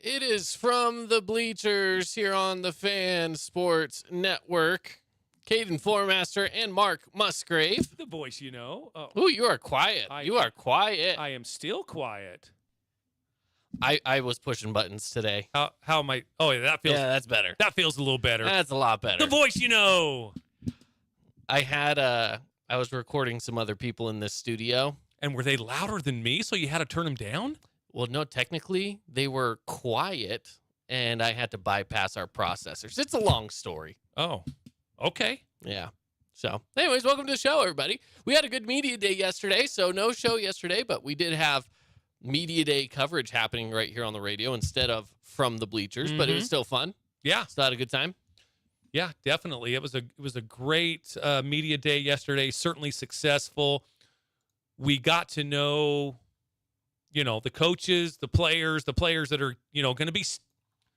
It is from the Bleachers here on the Fan Sports Network. Caden Floormaster and Mark Musgrave. The voice, you know. Ooh, you are quiet. You are quiet. I am still quiet. I was pushing buttons today. How am I? Oh, yeah, that feels. Yeah, that's better. That feels a little better. That's a lot better. The voice, you know. I was recording some other people in this studio. And were they louder than me, so you had to turn them down? Well, no, technically, they were quiet, and I had to bypass our processors. It's a long story. Oh, okay. Yeah. So, anyways, welcome to the show, everybody. We had a good media day yesterday, so no show yesterday, but we did have media day coverage happening right here on the radio instead of from the Bleachers, but it was still fun. Yeah. Still had a good time. Yeah, definitely. It was a great media day yesterday, certainly successful. We got to know, the coaches, the players that are, going to be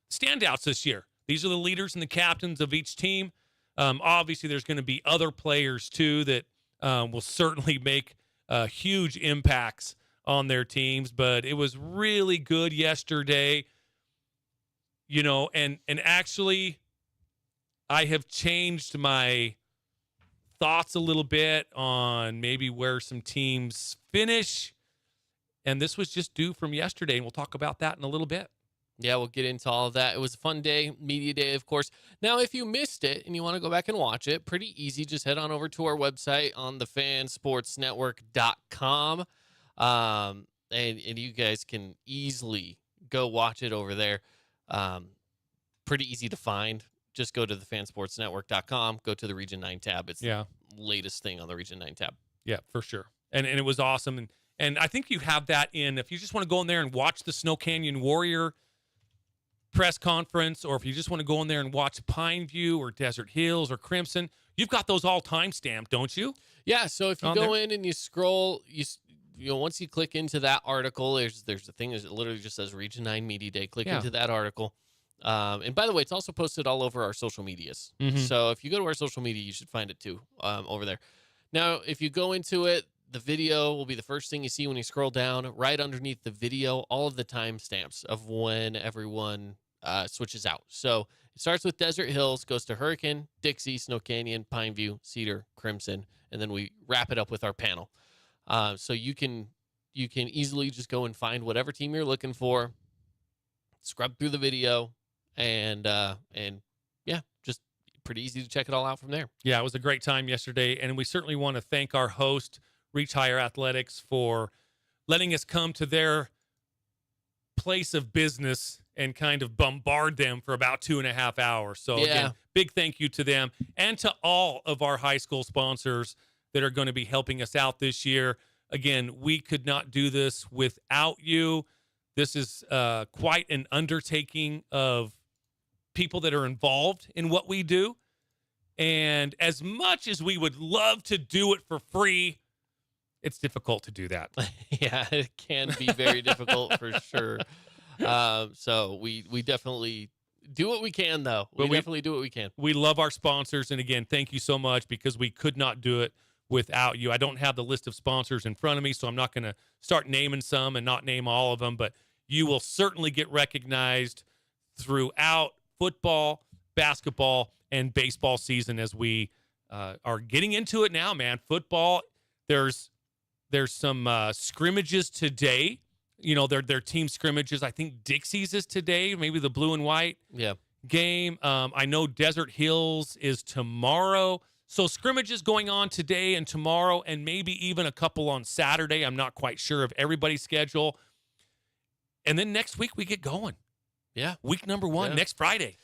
standouts this year. These are the leaders and the captains of each team. Obviously, there's going to be other players, too, that will certainly make huge impacts on their teams. But it was really good yesterday, and actually I have changed my thoughts a little bit on maybe where some teams finish. And this was just due from yesterday, and we'll talk about that in a little bit. Yeah, we'll get into all of that. It was a fun day, media day, of course. Now, if you missed it and you want to go back and watch it, pretty easy. Just head on over to our website on thefansportsnetwork.com. And you guys can easily go watch it over there. Pretty easy to find. Just go to thefansportsnetwork.com, go to the Region 9 tab. It's the latest thing on the Region 9 tab. Yeah, for sure. And it was awesome. And I think you have that if you just want to go in there and watch the Snow Canyon Warrior press conference, or if you just want to go in there and watch Pineview or Desert Hills or Crimson, you've got those all time-stamped, don't you? Yeah, so if you go in and you scroll, once you click into that article, there's a thing that literally just says Region 9 Media Day. Click into that article. And by the way, it's also posted all over our social medias. So if you go to our social media, you should find it too over there. Now, if you go into it, the video will be the first thing you see when you scroll down. Right underneath the video, all of the timestamps of when everyone switches out. So it starts with Desert Hills, goes to Hurricane, Dixie, Snow Canyon, Pineview, Cedar, Crimson, and then we wrap it up with our panel. So you can easily just go and find whatever team you're looking for, scrub through the video, and just pretty easy to check it all out from there. Yeah, it was a great time yesterday, and we certainly want to thank our host, Reach Higher Athletics, for letting us come to their place of business and kind of bombard them for about 2.5 hours. So again, big thank you to them and to all of our high school sponsors that are going to be helping us out this year. Again, we could not do this without you. This is quite an undertaking of people that are involved in what we do. And as much as we would love to do it for free, it's difficult to do that. Yeah, it can be very difficult for sure. So we definitely do what we can, though. We definitely do what we can. We love our sponsors. And again, thank you so much, because we could not do it without you. I don't have the list of sponsors in front of me, so I'm not going to start naming some and not name all of them, but you will certainly get recognized throughout football, basketball, and baseball season as we are getting into it now, man. Football, there's some scrimmages today. Their team scrimmages. I think Dixie's is today, maybe the blue and white game. I know Desert Hills is tomorrow. So scrimmages going on today and tomorrow, and maybe even a couple on Saturday. I'm not quite sure of everybody's schedule. And then next week we get going. Yeah. Week number 1, next Friday.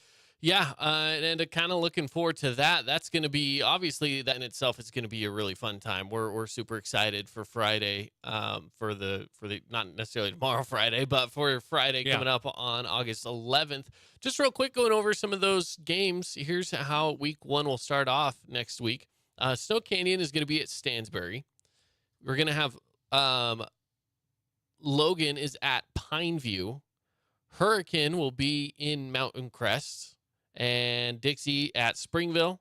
Yeah, and kind of looking forward to that. That's going to be, obviously, that in itself is going to be a really fun time. We're super excited for Friday, for the not necessarily tomorrow Friday, but for Friday coming up on August 11th. Just real quick, going over some of those games. Here's how week 1 will start off next week. Snow Canyon is going to be at Stansbury. We're going to have Logan is at Pineview. Hurricane will be in Mountain Crest. And Dixie at Springville.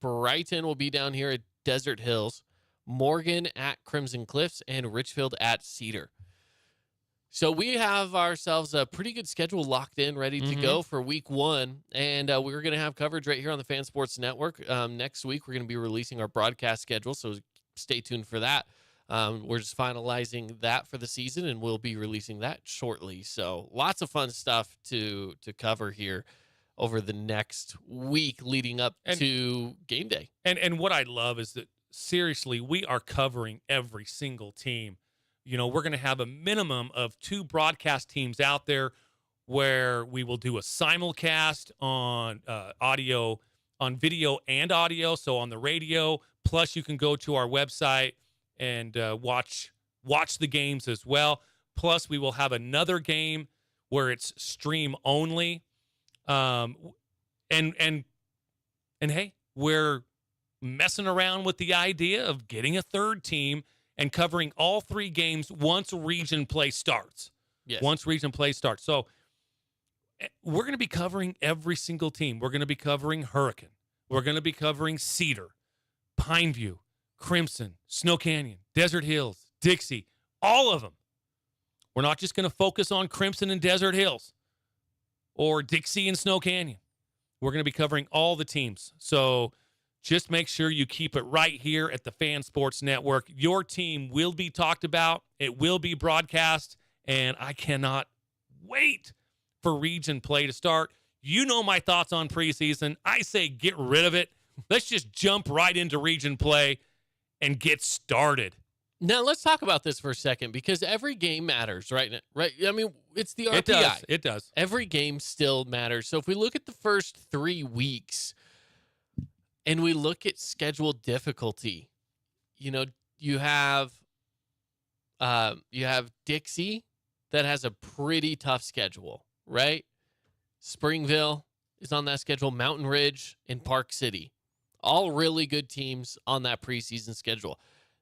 Brighton will be down here at Desert Hills. Morgan at Crimson Cliffs. And Richfield at Cedar. So we have ourselves a pretty good schedule locked in, ready to go for week 1. And we're going to have coverage right here on the Fan Sports Network. Next week, we're going to be releasing our broadcast schedule, so stay tuned for that. We're just finalizing that for the season, and we'll be releasing that shortly. So lots of fun stuff to cover here over the next week leading up to game day. And what I love is that, seriously, we are covering every single team. We're going to have a minimum of 2 broadcast teams out there where we will do a simulcast on audio, on video and audio. So on the radio, plus you can go to our website and watch the games as well. Plus we will have another game where it's stream only. And hey, we're messing around with the idea of getting a third team and covering all 3 games once region play starts. Yes. Once region play starts. So we're going to be covering every single team. We're going to be covering Hurricane. We're going to be covering Cedar, Pineview, Crimson, Snow Canyon, Desert Hills, Dixie, all of them. We're not just going to focus on Crimson and Desert Hills or Dixie and Snow Canyon. We're going to be covering all the teams. So just make sure you keep it right here at the Fan Sports Network. Your team will be talked about. It will be broadcast, and I cannot wait for region play to start. You know my thoughts on preseason. I say get rid of it. Let's just jump right into region play and get started. Now, let's talk about this for a second, because every game matters, right? Right? I mean, it's the RPI. It does. Every game still matters. So if we look at the first 3 weeks, and we look at schedule difficulty, you have Dixie that has a pretty tough schedule, right? Springville is on that schedule, Mountain Ridge and Park City, all really good teams on that preseason schedule.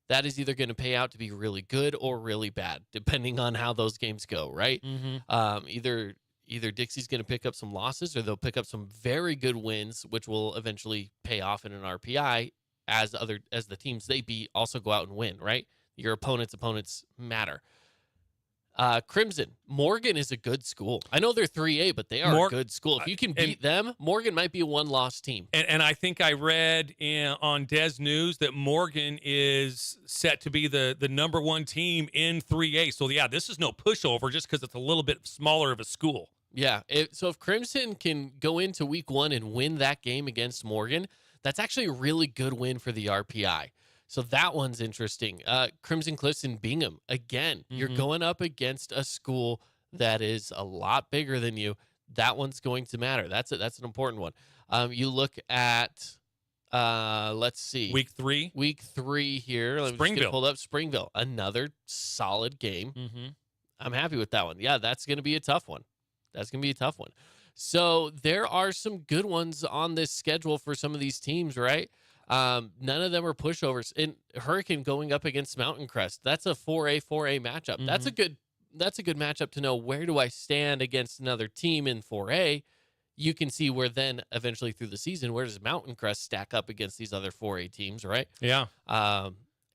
That is either going to pay out to be really good or really bad, depending on how those games go, right? Either Dixie's going to pick up some losses, or they'll pick up some very good wins, which will eventually pay off in an RPI as the teams they beat also go out and win, right? Your opponents matter. Crimson, Morgan is a good school. I know they're 3A, but they are a good school. If you can beat them, Morgan might be a 1-loss team. And I think I read on Des News that Morgan is set to be the number 1 team in 3A. So, yeah, this is no pushover just because it's a little bit smaller of a school. Yeah. So if Crimson can go into week 1 and win that game against Morgan, that's actually a really good win for the RPI. So that one's interesting. Crimson Cliffs and Bingham. Again, you're going up against a school that is a lot bigger than you. That one's going to matter. That's an important one. You look at, let's see. Week 3. Week 3 here. Let me just get pulled up. Springville. Another solid game. I'm happy with that one. Yeah, that's going to be a tough one. So there are some good ones on this schedule for some of these teams, right? None of them are pushovers. And Hurricane going up against Mountain Crest, that's a 4A matchup. That's a good matchup to know, where do I stand against another team in 4A. You can see where then eventually through the season, where does Mountain Crest stack up against these other 4A teams, right? Yeah.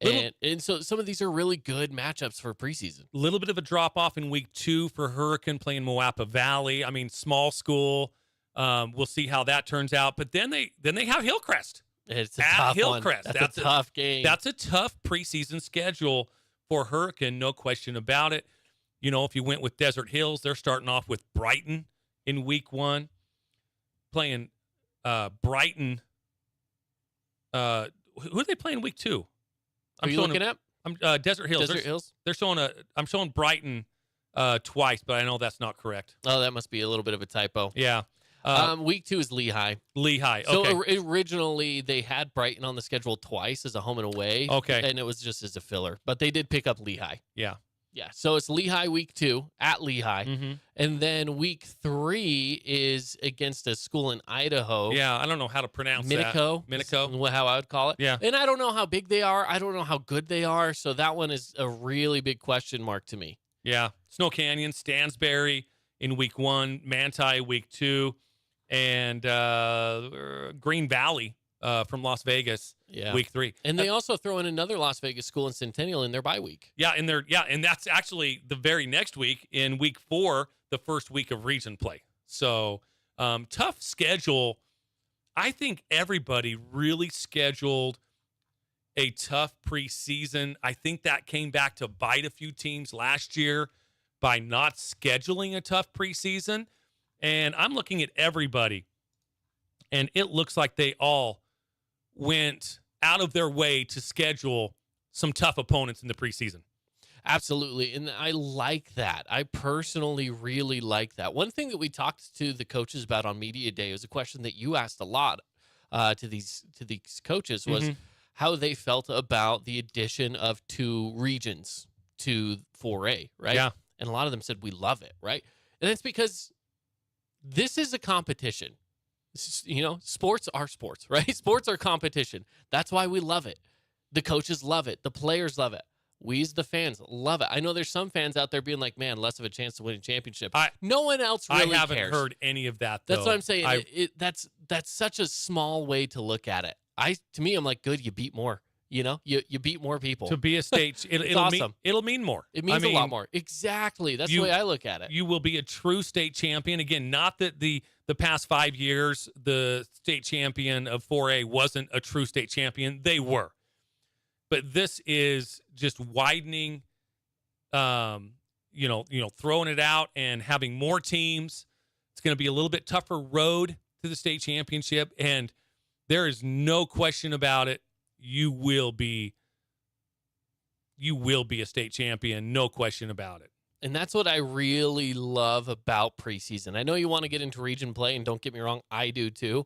And so some of these are really good matchups for preseason. A little bit of a drop off in week 2 for Hurricane playing Moapa Valley. I mean, small school. We'll see how that turns out. But then they have Hillcrest. It's a tough Hillcrest. One. That's a tough game. That's a tough preseason schedule for Hurricane, no question about it. If you went with Desert Hills, they're starting off with Brighton in week 1, playing Brighton. Who are they playing week 2? Are you looking at? Desert Hills. They're showing I'm showing Brighton twice, but I know that's not correct. Oh, that must be a little bit of a typo. Yeah. Week 2 is Lehigh. Okay. So originally they had Brighton on the schedule twice as a home and away. Okay. And it was just as a filler, but they did pick up Lehigh. Yeah. Yeah. So it's Lehigh week 2 at Lehigh. And then week 3 is against a school in Idaho. Yeah. I don't know how to pronounce Minico. that. Minico. How I would call it. Yeah. And I don't know how big they are. I don't know how good they are. So that one is a really big question mark to me. Yeah. Snow Canyon, Stansbury in week 1, Manti week 2. And Green Valley from Las Vegas, Yeah. week 3. And they also throw in another Las Vegas school in Centennial in their bye week. Yeah, and that's actually the very next week in week 4, the first week of region play. So tough schedule. I think everybody really scheduled a tough preseason. I think that came back to bite a few teams last year by not scheduling a tough preseason. And I'm looking at everybody, and it looks like they all went out of their way to schedule some tough opponents in the preseason. Absolutely. And I like that. I personally really like that. One thing that we talked to the coaches about on Media Day was a question that you asked a lot to these coaches was how they felt about the addition of 2 regions to 4A, right? Yeah. And a lot of them said, we love it, right? And it's because this is a competition. Sports are sports, right? Sports are competition. That's why we love it. The coaches love it. The players love it. We as the fans love it. I know there's some fans out there being like, man, less of a chance to win a championship. No one else really I haven't cares. heard any of that, though. That's what I'm saying. That's such a small way to look at it. To me, I'm like, good, you beat more. You beat more people. To be a state, it'll awesome. It'll mean more. It means a lot more. Exactly. That's the way I look at it. You will be a true state champion. Again, not that the past 5 years, the state champion of 4A wasn't a true state champion. They were. But this is just widening, throwing it out and having more teams. It's going to be a little bit tougher road to the state championship. And there is no question about it. You will be a state champion, no question about it. And that's what I really love about preseason. I know you want to get into region play, and don't get me wrong, I do too.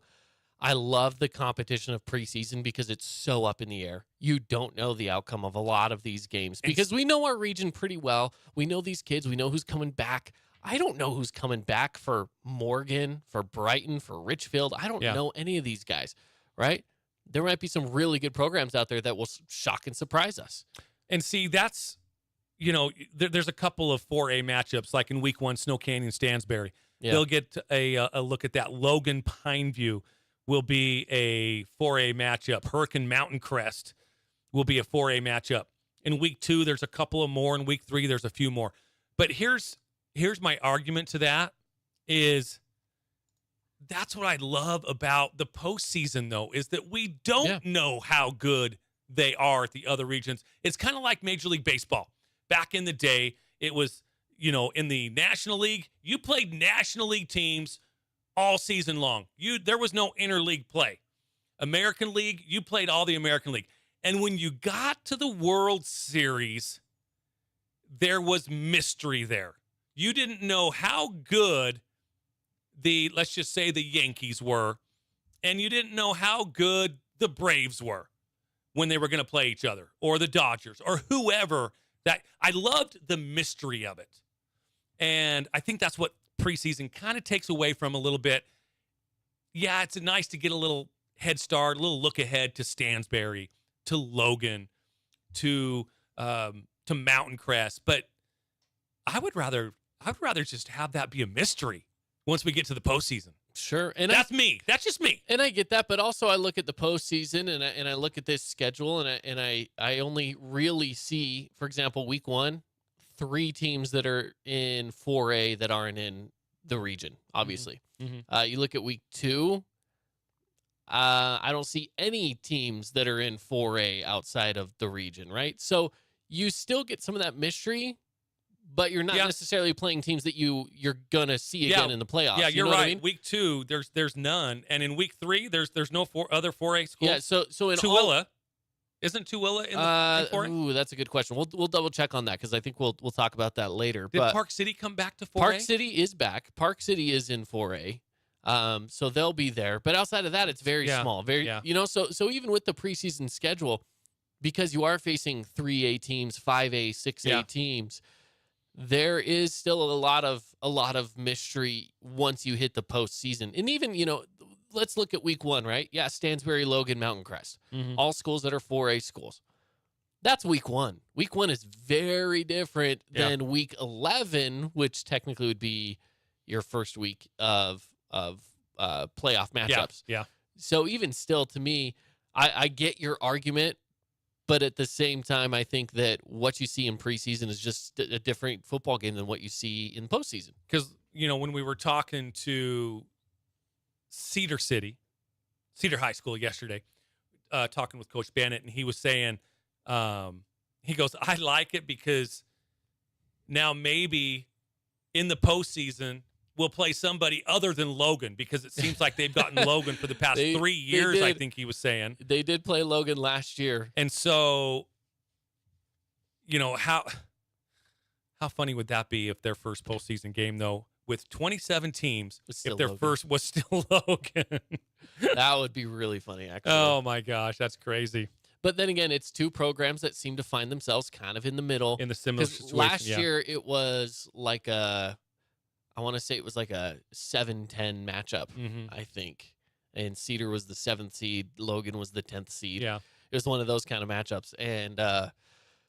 I love the competition of preseason because it's so up in the air. You don't know the outcome of a lot of these games because we know our region pretty well. We know these kids. We know who's coming back. I don't know who's coming back for Morgan, for Brighton, for Richfield. I don't know any of these guys, right? There might be some really good programs out there that will shock and surprise us. And see, that's, there's a couple of 4A matchups, like in week 1, Snow Canyon, Stansbury. Yeah. They'll get a look at that. Logan, Pineview will be a 4A matchup. Hurricane Mountain Crest will be a 4A matchup. In week 2, there's a couple of more. In week 3, there's a few more. But here's my argument to that is that's what I love about the postseason, though, is that we don't know how good they are at the other regions. It's kind of like Major League Baseball. Back in the day, it was, in the National League, you played National League teams all season long. There was no interleague play. American League, you played all the American League. And when you got to the World Series, there was mystery there. You didn't know how good let's just say the Yankees were, and you didn't know how good the Braves were when they were going to play each other, or the Dodgers, or whoever. That I loved the mystery of it. And I think that's what preseason kind of takes away from a little bit. Yeah, it's nice to get a little head start, a little look ahead to Stansbury, to Logan, to Mountain Crest, but I would rather just have that be a mystery once we get to the postseason. Sure. And that's me. That's just me. And I get that, but also I look at the postseason and I look at this schedule and I only really see, for example, week 1, 3 teams that are in 4A that aren't in the region, obviously. Mm-hmm. You look at week 2, I don't see any teams that are in 4A outside of the region, right? So you still get some of that mystery, but you're not necessarily playing teams that you're gonna see again in the playoffs. Yeah, you're right. I mean? Week 2, there's none, and in week 3, there's no other 4A schools. Yeah, so in Tooele, isn't Tooele in the 4A? Ooh, that's a good question. We'll double check on that because I think we'll talk about that later. Did Park City come back to 4A? Park City is back. Park City is in 4A. So they'll be there, but outside of that, it's very small. So even with the preseason schedule, because you are facing 3A teams, 5A, 6A teams. There is still a lot of mystery once you hit the postseason. And even, let's look at week 1, right? Yeah, Stansbury, Logan, Mountain Crest. Mm-hmm. All schools that are 4A schools. That's week 1. Week 1 is very different than week 11, which technically would be your first week of playoff matchups. Yeah. So even still, to me, I get your argument, but at the same time, I think that what you see in preseason is just a different football game than what you see in postseason. Because, when we were talking to Cedar High School yesterday, talking with Coach Bennett, and he was saying, he goes, I like it because now maybe in the postseason we'll play somebody other than Logan, because it seems like they've gotten Logan for the past 3 years, I think he was saying. They did play Logan last year. And so, how funny would that be if their first postseason game, though, with 27 teams, if their first was still Logan? That would be really funny, actually. Oh, my gosh, that's crazy. But then again, it's two programs that seem to find themselves kind of in the middle. In the similar situation. Last year, it was like I want to say it was like a 7-10 matchup, I think. And Cedar was the 7th seed. Logan was the 10th seed. Yeah. It was one of those kind of matchups. And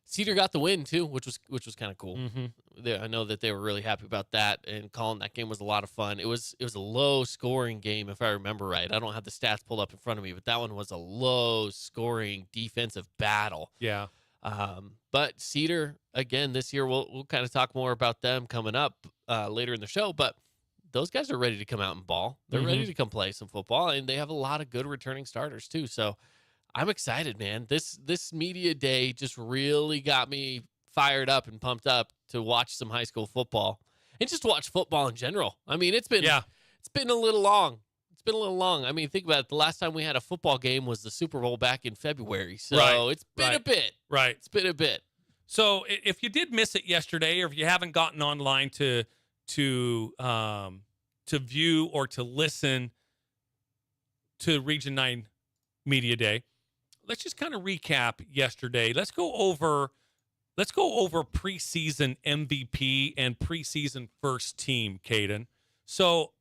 Cedar got the win, too, which was kind of cool. I know that they were really happy about that. And calling that game was a lot of fun. It was a low-scoring game, if I remember right. I don't have the stats pulled up in front of me, but that one was a low-scoring defensive battle. Yeah. But Cedar, again, this year, we'll kind of talk more about them coming up later in the show, but those guys are ready to come out and ball. They're ready to come play some football, and they have a lot of good returning starters too. So I'm excited, man. This media day just really got me fired up and pumped up to watch some high school football and just watch football in general. I mean, it's been a little long. I mean, think about it. The last time we had a football game was the Super Bowl back in February. So It's been a bit. Right. It's been a bit. So if you did miss it yesterday, or if you haven't gotten online to view or to listen to Region 9 Media Day, let's just kind of recap yesterday. Let's go over preseason MVP and preseason first team, Caden. So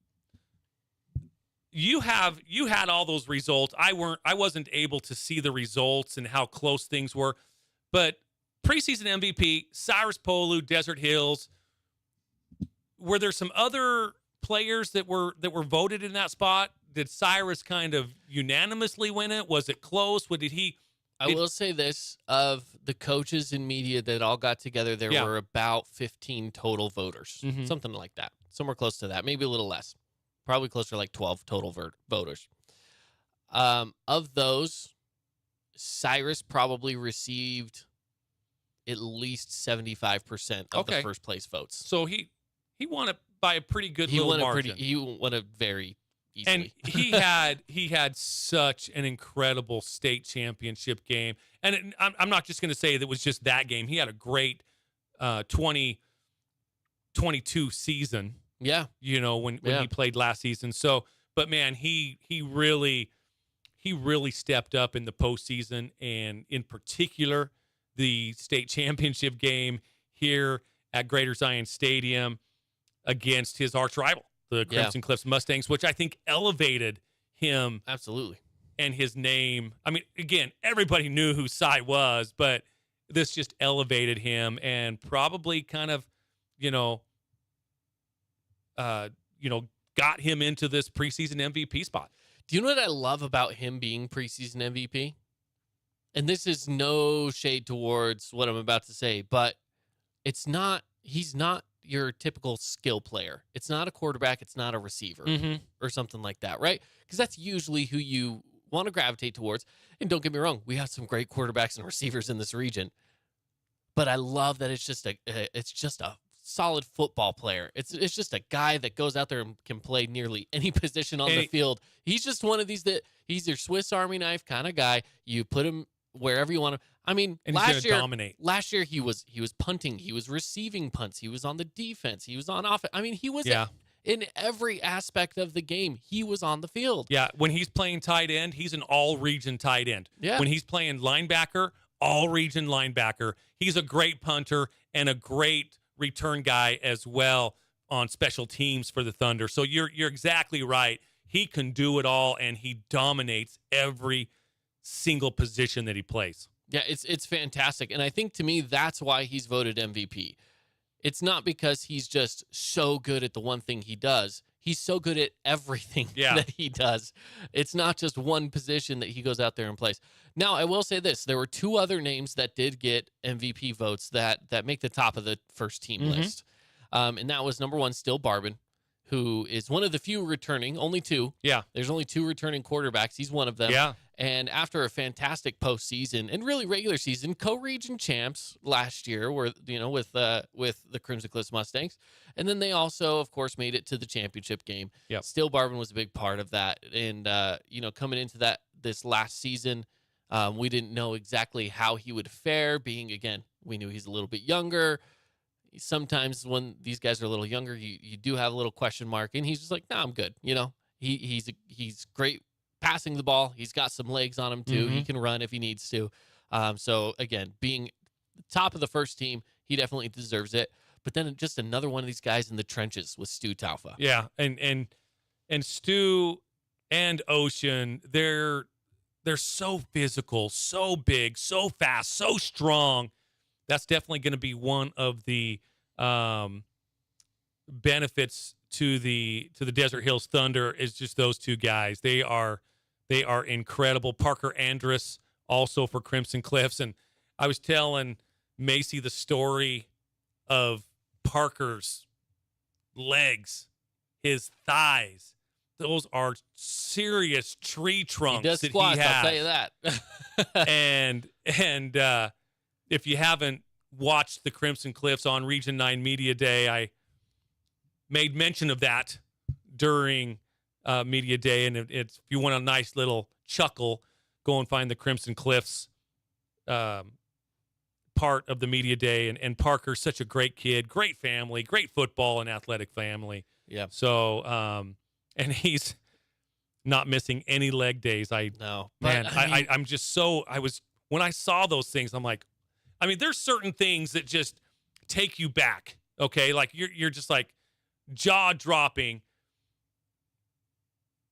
you had all those results. I wasn't able to see the results and how close things were, but preseason MVP, Cyrus Polu, Desert Hills. Were there some other players that were voted in that spot? Did Cyrus kind of unanimously win it? Was it close? I will say this, of the coaches and media that all got together, there were about 15 total voters, something like that, somewhere close to that, maybe a little less, probably closer to like 12 total voters. Of those, Cyrus probably received at least 75% of the first place votes. So he won it by a pretty good little margin. He won it very easily. And he had such an incredible state championship game. And I'm not just going to say that it was just that game. He had a great 2022 season. Yeah. When he played last season. So, but man, he really stepped up in the postseason, and in particular the state championship game here at Greater Zion Stadium against his arch rival, the Crimson Cliffs Mustangs, which I think elevated him. Absolutely. And his name. I mean, again, everybody knew who Cy was, but this just elevated him and probably kind of, got him into this preseason MVP spot. Do you know what I love about him being preseason MVP? And this is no shade towards what I'm about to say, but he's not your typical skill player. It's not a quarterback. It's not a receiver or something like that, right? Because that's usually who you want to gravitate towards. And don't get me wrong, we have some great quarterbacks and receivers in this region. But I love that it's just a solid football player. It's just a guy that goes out there and can play nearly any position on the field. He's just one of these that he's your Swiss Army knife kind of guy. You put him wherever you want to. I mean, and last year, dominate. Last year he was punting, he was receiving punts, he was on the defense, he was on offense. I mean, he was in every aspect of the game. He was on the field. Yeah, when he's playing tight end, he's an all-region tight end. Yeah. When he's playing linebacker, all-region linebacker. He's a great punter and a great return guy as well on special teams for the Thunder. So you're exactly right. He can do it all, and he dominates every single position that he plays. Yeah, it's fantastic. And I think, to me, that's why he's voted MVP. It's not because he's just so good at the one thing he does. he's so good at everything that he does. It's not just one position that he goes out there and plays. Now, I will say this. There were 2 other names that did get MVP votes that make the top of the first team list. And that was number 1, Still Barban, who is one of the few returning, only 2. Yeah. There's only 2 returning quarterbacks. He's one of them. Yeah. And after a fantastic postseason and really regular season, co-region champs last year were, with the Crimson Cliffs Mustangs. And then they also, of course, made it to the championship game. Yep. Still Barban was a big part of that. And, coming into this last season, we didn't know exactly how he would fare, being, again, we knew he's a little bit younger. Sometimes when these guys are a little younger, you do have a little question mark, and he's just like, I'm good. He's great passing the ball. He's got some legs on him too. He can run if he needs to. So again, being top of the first team, he definitely deserves it. But then just another one of these guys in the trenches with Stu Taufa. Yeah, and Stu and Ocean, they're so physical, so big, so fast, so strong. That's definitely going to be one of the benefits to the Desert Hills Thunder is just those 2 guys. They are incredible. Parker Andrus also for Crimson Cliffs. And I was telling Macy the story of Parker's legs, his thighs. Those are serious tree trunks he does that squats, he has. I'll tell you that. and if you haven't watched the Crimson Cliffs on Region 9 Media Day, I made mention of that during Media Day. And it's, if you want a nice little chuckle, go and find the Crimson Cliffs part of the Media Day. And Parker's such a great kid, great family, great football and athletic family. Yeah. So, and he's not missing any leg days. Man, I'm just so, when I saw those things, I'm like, there's certain things that just take you back. Okay. Like you're just like jaw dropping.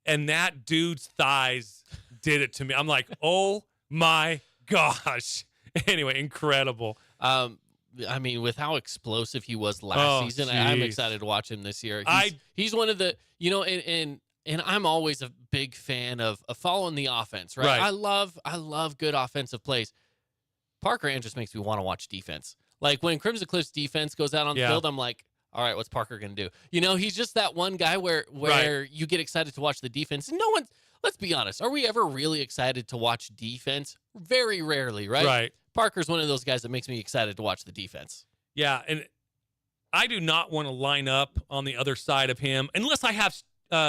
And that dude's thighs did it to me. I'm like, oh my gosh. Anyway, incredible. With how explosive he was last season, I'm excited to watch him this year. He's one of the, and I'm always a big fan of following the offense, right? I love good offensive plays. Parker Andrus makes me want to watch defense. Like when Crimson Cliffs defense goes out on the field, I'm like, all right, what's Parker going to do? He's just that one guy where you get excited to watch the defense. And let's be honest, are we ever really excited to watch defense? Very rarely, right? Right. Parker's one of those guys that makes me excited to watch the defense. Yeah, and I do not want to line up on the other side of him unless I have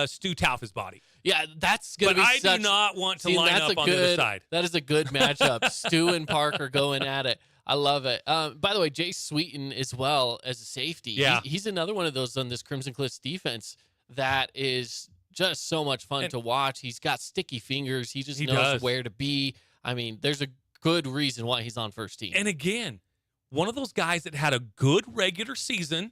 Stu Taufa's body. Yeah, that's going to be But I do not want to line up on the other side. That is a good matchup. Stu and Parker going at it. I love it. By the way, Jay Sweeten as well as a safety. Yeah. He's another one of those on this Crimson Cliffs defense that is just so much fun to watch. He's got sticky fingers. He knows where to be. There's a good reason why he's on first team. And again, one of those guys that had a good regular season,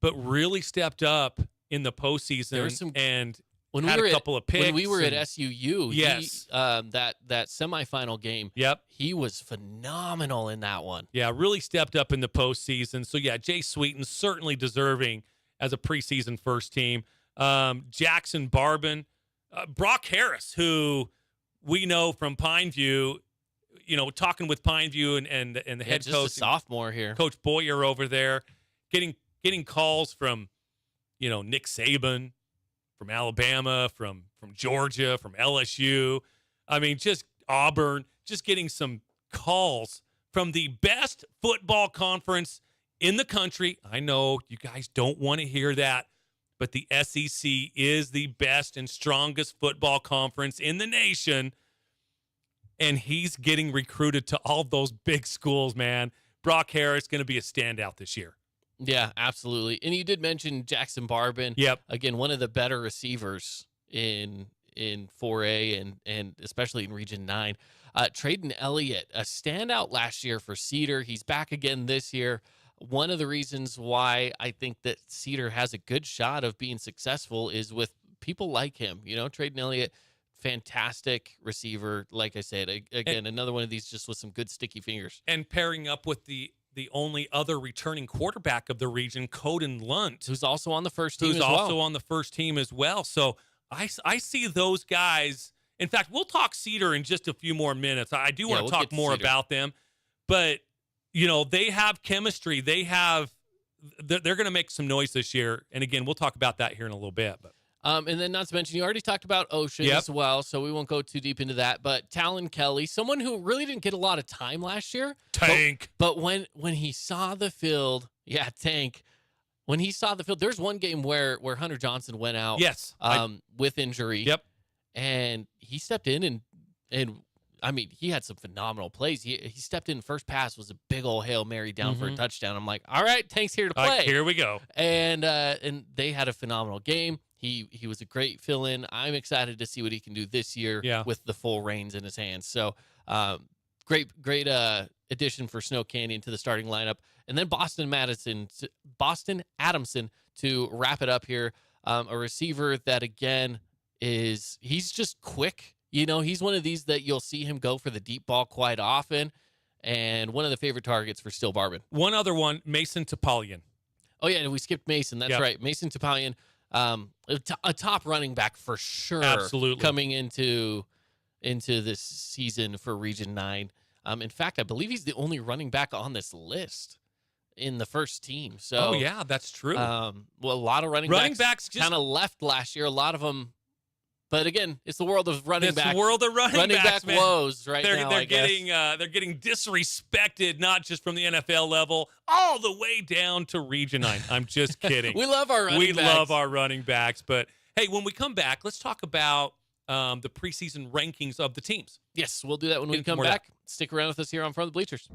but really stepped up in the postseason and had a couple of picks. When we were at SUU, yes, that semifinal game, yep, he was phenomenal in that one. Yeah, really stepped up in the postseason. So yeah, Jay Sweeten certainly deserving as a preseason first team. Jackson Barban, Brock Harris, who we know from Pineview. Talking with Pineview and the head just coach, a sophomore here, Coach Boyer over there, getting calls from, Nick Saban, from Alabama, from Georgia, from LSU. Just Auburn, just getting some calls from the best football conference in the country. I know you guys don't want to hear that, but the SEC is the best and strongest football conference in the nation. And he's getting recruited to all those big schools, man. Brock Harris going to be a standout this year. Yeah, absolutely. And you did mention Jackson Barban. Yep. Again, one of the better receivers in 4A and especially in Region 9. Trayden Elliott, a standout last year for Cedar. He's back again this year. One of the reasons why I think that Cedar has a good shot of being successful is with people like him. Trayden Elliott, fantastic receiver. Like I said, again, another one of these just with some good sticky fingers. And pairing up with the the only other returning quarterback of the region, Coden Lunt, who's also on the first team who's as also well. on the first team as well. So I see those guys. In fact, we'll talk Cedar in just a few more minutes. I do want to talk more about them, but they have chemistry. They're going to make some noise this year. And again, we'll talk about that here in a little bit. But. And then not to mention, you already talked about Ocean as well, so we won't go too deep into that. But Talon Kelly, someone who really didn't get a lot of time last year. Tank. But when he saw the field, Tank. When he saw the field, there's one game where Hunter Johnson went out with injury. Yep. And he stepped in and I mean, he had some phenomenal plays. He stepped in, first pass was a big old Hail Mary down for a touchdown. I'm like, all right, Tank's here to play. Here we go. And they had a phenomenal game. He was a great fill-in. I'm excited to see what he can do this year with the full reins in his hands. So great addition for Snow Canyon to the starting lineup. And then Boston Adamson to wrap it up here. A receiver that, again, he's just quick. He's one of these that you'll see him go for the deep ball quite often, and one of the favorite targets for Still Barbin. One other one, Mason Topalian. Oh, yeah, we skipped Mason. That's right. Mason Topalian, a top running back for sure. Absolutely. Coming into this season for Region 9. In fact, I believe he's the only running back on this list in the first team. So, yeah, that's true. A lot of running backs kind of left last year. A lot of them. But again, it's the world of running backs. It's the world of running backs, man. Woes now. They're getting disrespected, not just from the NFL level, all the way down to Region 9. I'm just kidding. We love our running backs. We love our running backs. But hey, when we come back, let's talk about the preseason rankings of the teams. Yes, we'll do that when we come back. Stick around with us here on Front of the Bleachers.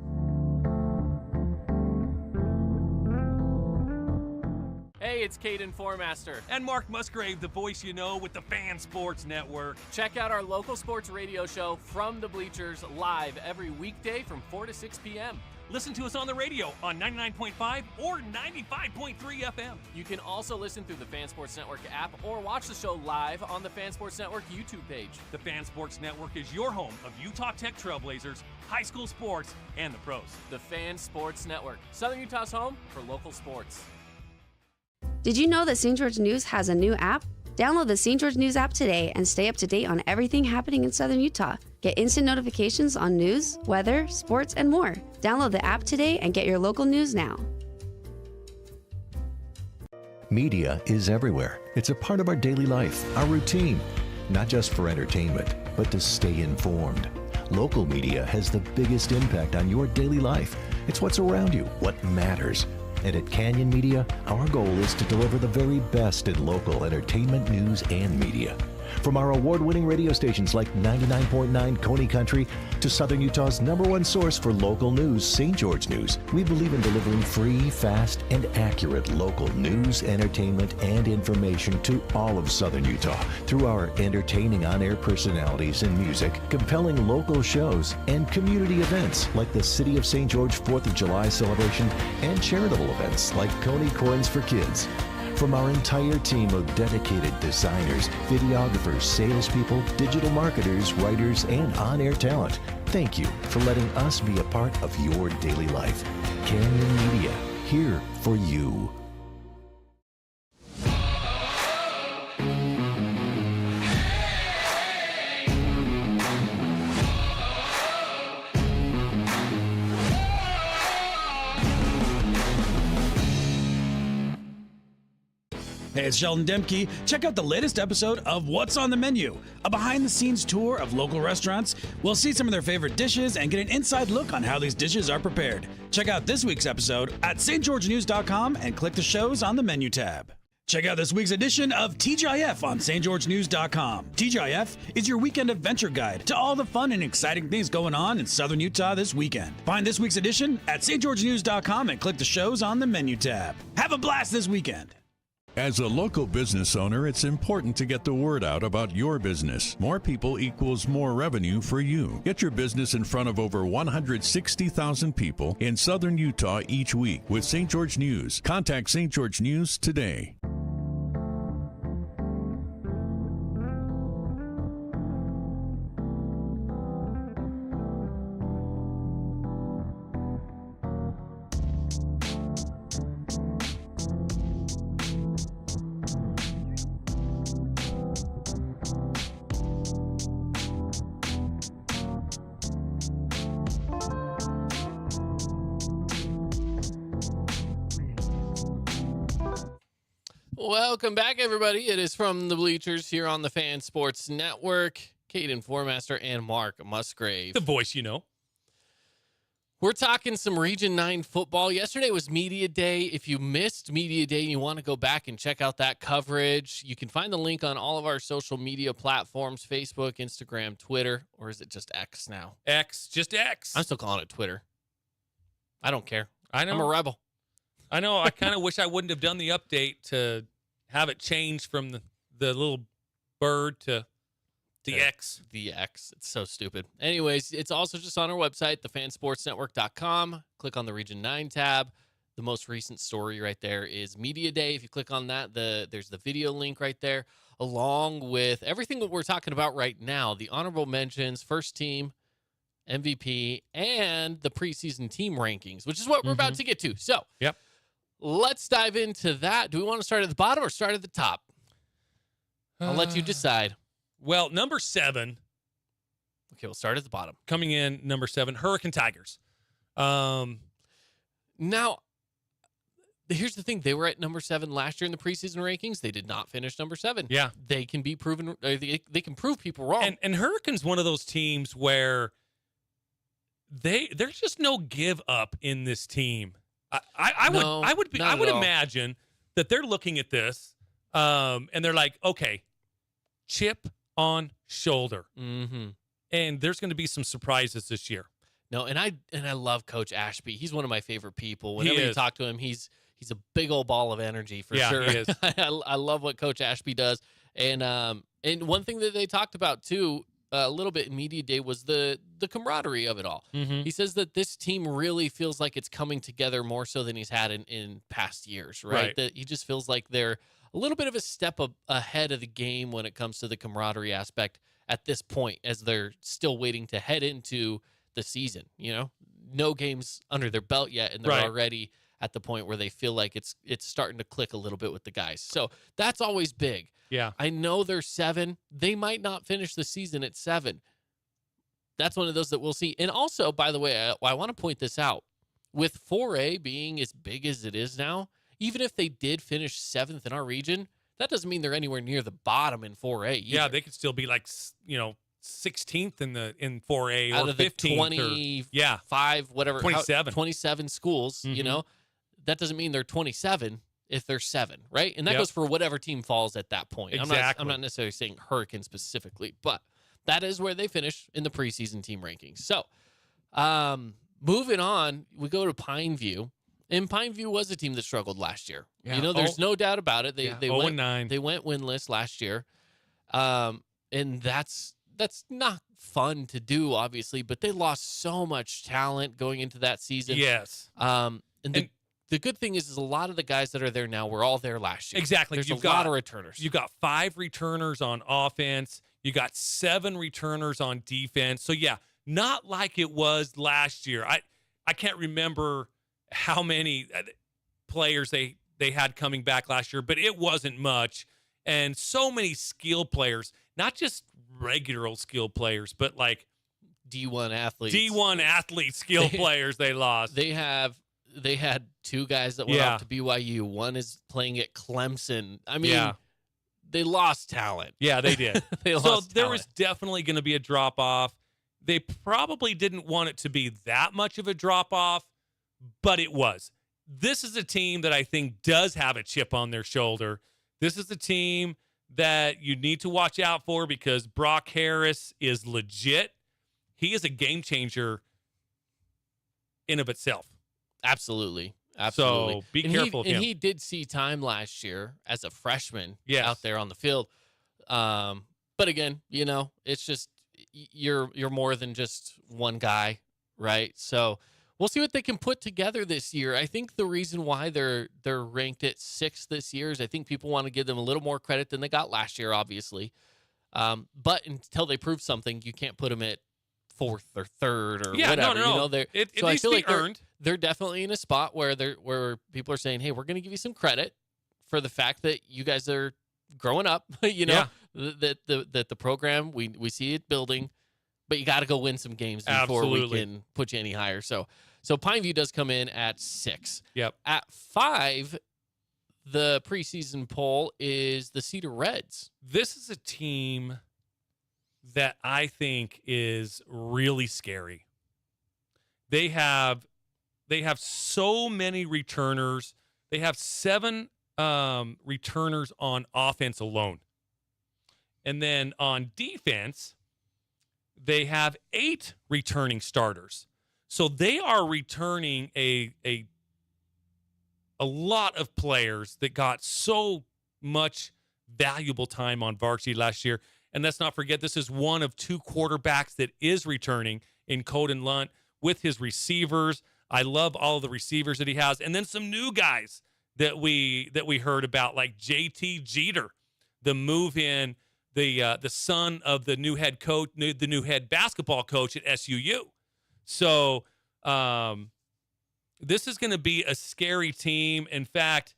Hey, it's Caden Formaster. And Mark Musgrave, the voice you know with the Fan Sports Network. Check out our local sports radio show, From the Bleachers, live every weekday from 4 to 6 p.m. Listen to us on the radio on 99.5 or 95.3 FM. You can also listen through the Fan Sports Network app or watch the show live on the Fan Sports Network YouTube page. The Fan Sports Network is your home of Utah Tech Trailblazers, high school sports, and the pros. The Fan Sports Network, Southern Utah's home for local sports. Did you know that St. George News has a new app? Download the St. George News app today and stay up to date on everything happening in Southern Utah. Get instant notifications on news, weather, sports, and more. Download the app today and get your local news now. Media is everywhere. It's a part of our daily life, our routine, not just for entertainment, but to stay informed. Local media has the biggest impact on your daily life. It's what's around you, what matters. And at Canyon Media, our goal is to deliver the very best in local entertainment, news, and media. From our award-winning radio stations like 99.9 Coney Country to Southern Utah's #1 source for local news, St. George News, we believe in delivering free, fast, and accurate local news, entertainment, and information to all of Southern Utah through our entertaining on-air personalities and music, compelling local shows, and community events like the City of St. George 4th of July celebration and charitable events like Coney Coins for Kids. From our entire team of dedicated designers, videographers, salespeople, digital marketers, writers, and on-air talent, thank you for letting us be a part of your daily life. Canyon Media, here for you. Hey, it's Sheldon Demke. Check out the latest episode of What's on the Menu, a behind-the-scenes tour of local restaurants. We'll see some of their favorite dishes and get an inside look on how these dishes are prepared. Check out this week's episode at stgeorgenews.com and click the shows on the menu tab. Check out this week's edition of TGIF on stgeorgenews.com. TGIF is your weekend adventure guide to all the fun and exciting things going on in Southern Utah this weekend. Find this week's edition at stgeorgenews.com and click the shows on the menu tab. Have a blast this weekend. As a local business owner, it's important to get the word out about your business. More people equals more revenue for you. Get your business in front of over 160,000 people in Southern Utah each week with St. George News. Contact St. George News today. Welcome back, everybody. It is from the Bleachers here on the Fan Sports Network. Caden Formaster and Mark Musgrave. The voice, you know. We're talking some Region 9 football. Yesterday was Media Day. If you missed Media Day and you want to go back and check out that coverage, you can find the link on all of our social media platforms, Facebook, Instagram, Twitter, or is it just X now? X, just X. I'm still calling it Twitter. I don't care. I know. I'm a rebel. I know. I kind of wish I wouldn't have done the update to have it change from the little bird to the X. The X. It's so stupid. Anyways, it's also just on our website, thefansportsnetwork.com. Click on the Region 9 tab. The most recent story right there is Media Day. If you click on that, there's the video link right there, along with everything that we're talking about right now, the honorable mentions, first team, MVP, and the preseason team rankings, which is what we're about to get to. So, yep. Let's dive into that. Do we want to start at the bottom or start at the top? I'll let you decide. Well, number 7. Okay, we'll start at the bottom. Coming in, number 7, Hurricane Tigers. Now, here's the thing. They were at number 7 last year in the preseason rankings. They did not finish number 7. Yeah. They can be proven. They can prove people wrong. And Hurricane's one of those teams where there's just no give up in this team. I would imagine that they're looking at this and they're like, okay, chip on shoulder. Mm-hmm. And there's going to be some surprises this year. No, and I love Coach Ashby. He's one of my favorite people. Whenever you talk to him, he's a big old ball of energy for sure. He is. I love what Coach Ashby does. And one thing that they talked about too, a little bit in Media Day, was the camaraderie of it all. Mm-hmm. He says that this team really feels like it's coming together more so than he's had in past years, right? That he just feels like they're a little bit of a step ahead of the game when it comes to the camaraderie aspect at this point, as they're still waiting to head into the season. No games under their belt yet, and they're already at the point where they feel like it's starting to click a little bit with the guys. So that's always big. Yeah. I know they're 7. They might not finish the season at 7. That's one of those that we'll see. And also, by the way, I want to point this out. With 4A being as big as it is now, even if they did finish 7th in our region, that doesn't mean they're anywhere near the bottom in 4A either. Yeah, they could still be like, 16th in 4A out or of the 15th 25, whatever, 27 schools. Mm-hmm. That doesn't mean they're 27 if they're 7, right? And that goes for whatever team falls at that point. Exactly. I'm not necessarily saying Hurricane specifically, but that is where they finish in the preseason team rankings. So, moving on, we go to Pineview. And Pineview was a team that struggled last year. Yeah. There's no doubt about it. They went 0-9. They went winless last year. And that's not fun to do, obviously, but they lost so much talent going into that season. Yes. And the good thing is a lot of the guys that are there now were all there last year. Exactly. There's You've a lot of returners. You got 5 returners on offense. You got 7 returners on defense. So, yeah, not like it was last year. I can't remember how many players they had coming back last year, but it wasn't much. And so many skill players, not just regular old skill players, but like D1 athletes. D1 athlete skill players they lost. They had 2 guys that went off to BYU. One is playing at Clemson. I mean, they lost talent. Yeah, they did. There was definitely going to be a drop off. They probably didn't want it to be that much of a drop off, but it was. This is a team that I think does have a chip on their shoulder. This is a team that you need to watch out for because Brock Harris is legit. He is a game changer in of itself. Absolutely. So be careful of him. And he did see time last year as a freshman out there on the field. But again, it's just you're more than just one guy, right? So we'll see what they can put together this year. I think the reason why they're ranked at 6 this year is I think people want to give them a little more credit than they got last year, obviously. But until they prove something, you can't put them at 4th or 3rd or whatever. No. It needs to be earned. They're definitely in a spot where people are saying, "Hey, we're going to give you some credit for the fact that you guys are growing up." That the program we see it building, but you got to go win some games before we can put you any higher. So Pineview does come in at 6. Yep. At 5, the preseason poll is the Cedar Reds. This is a team that I think is really scary. They have so many returners. They have 7 returners on offense alone. And then on defense, they have 8 returning starters. So they are returning a lot of players that got so much valuable time on varsity last year. And let's not forget, this is one of 2 quarterbacks that is returning in Coden Lunt with his receivers. I love all of the receivers that he has. And then some new guys that we heard about, like JT Jeter, the move in, the son of the new head coach, the new head basketball coach at SUU. So this is going to be a scary team. In fact,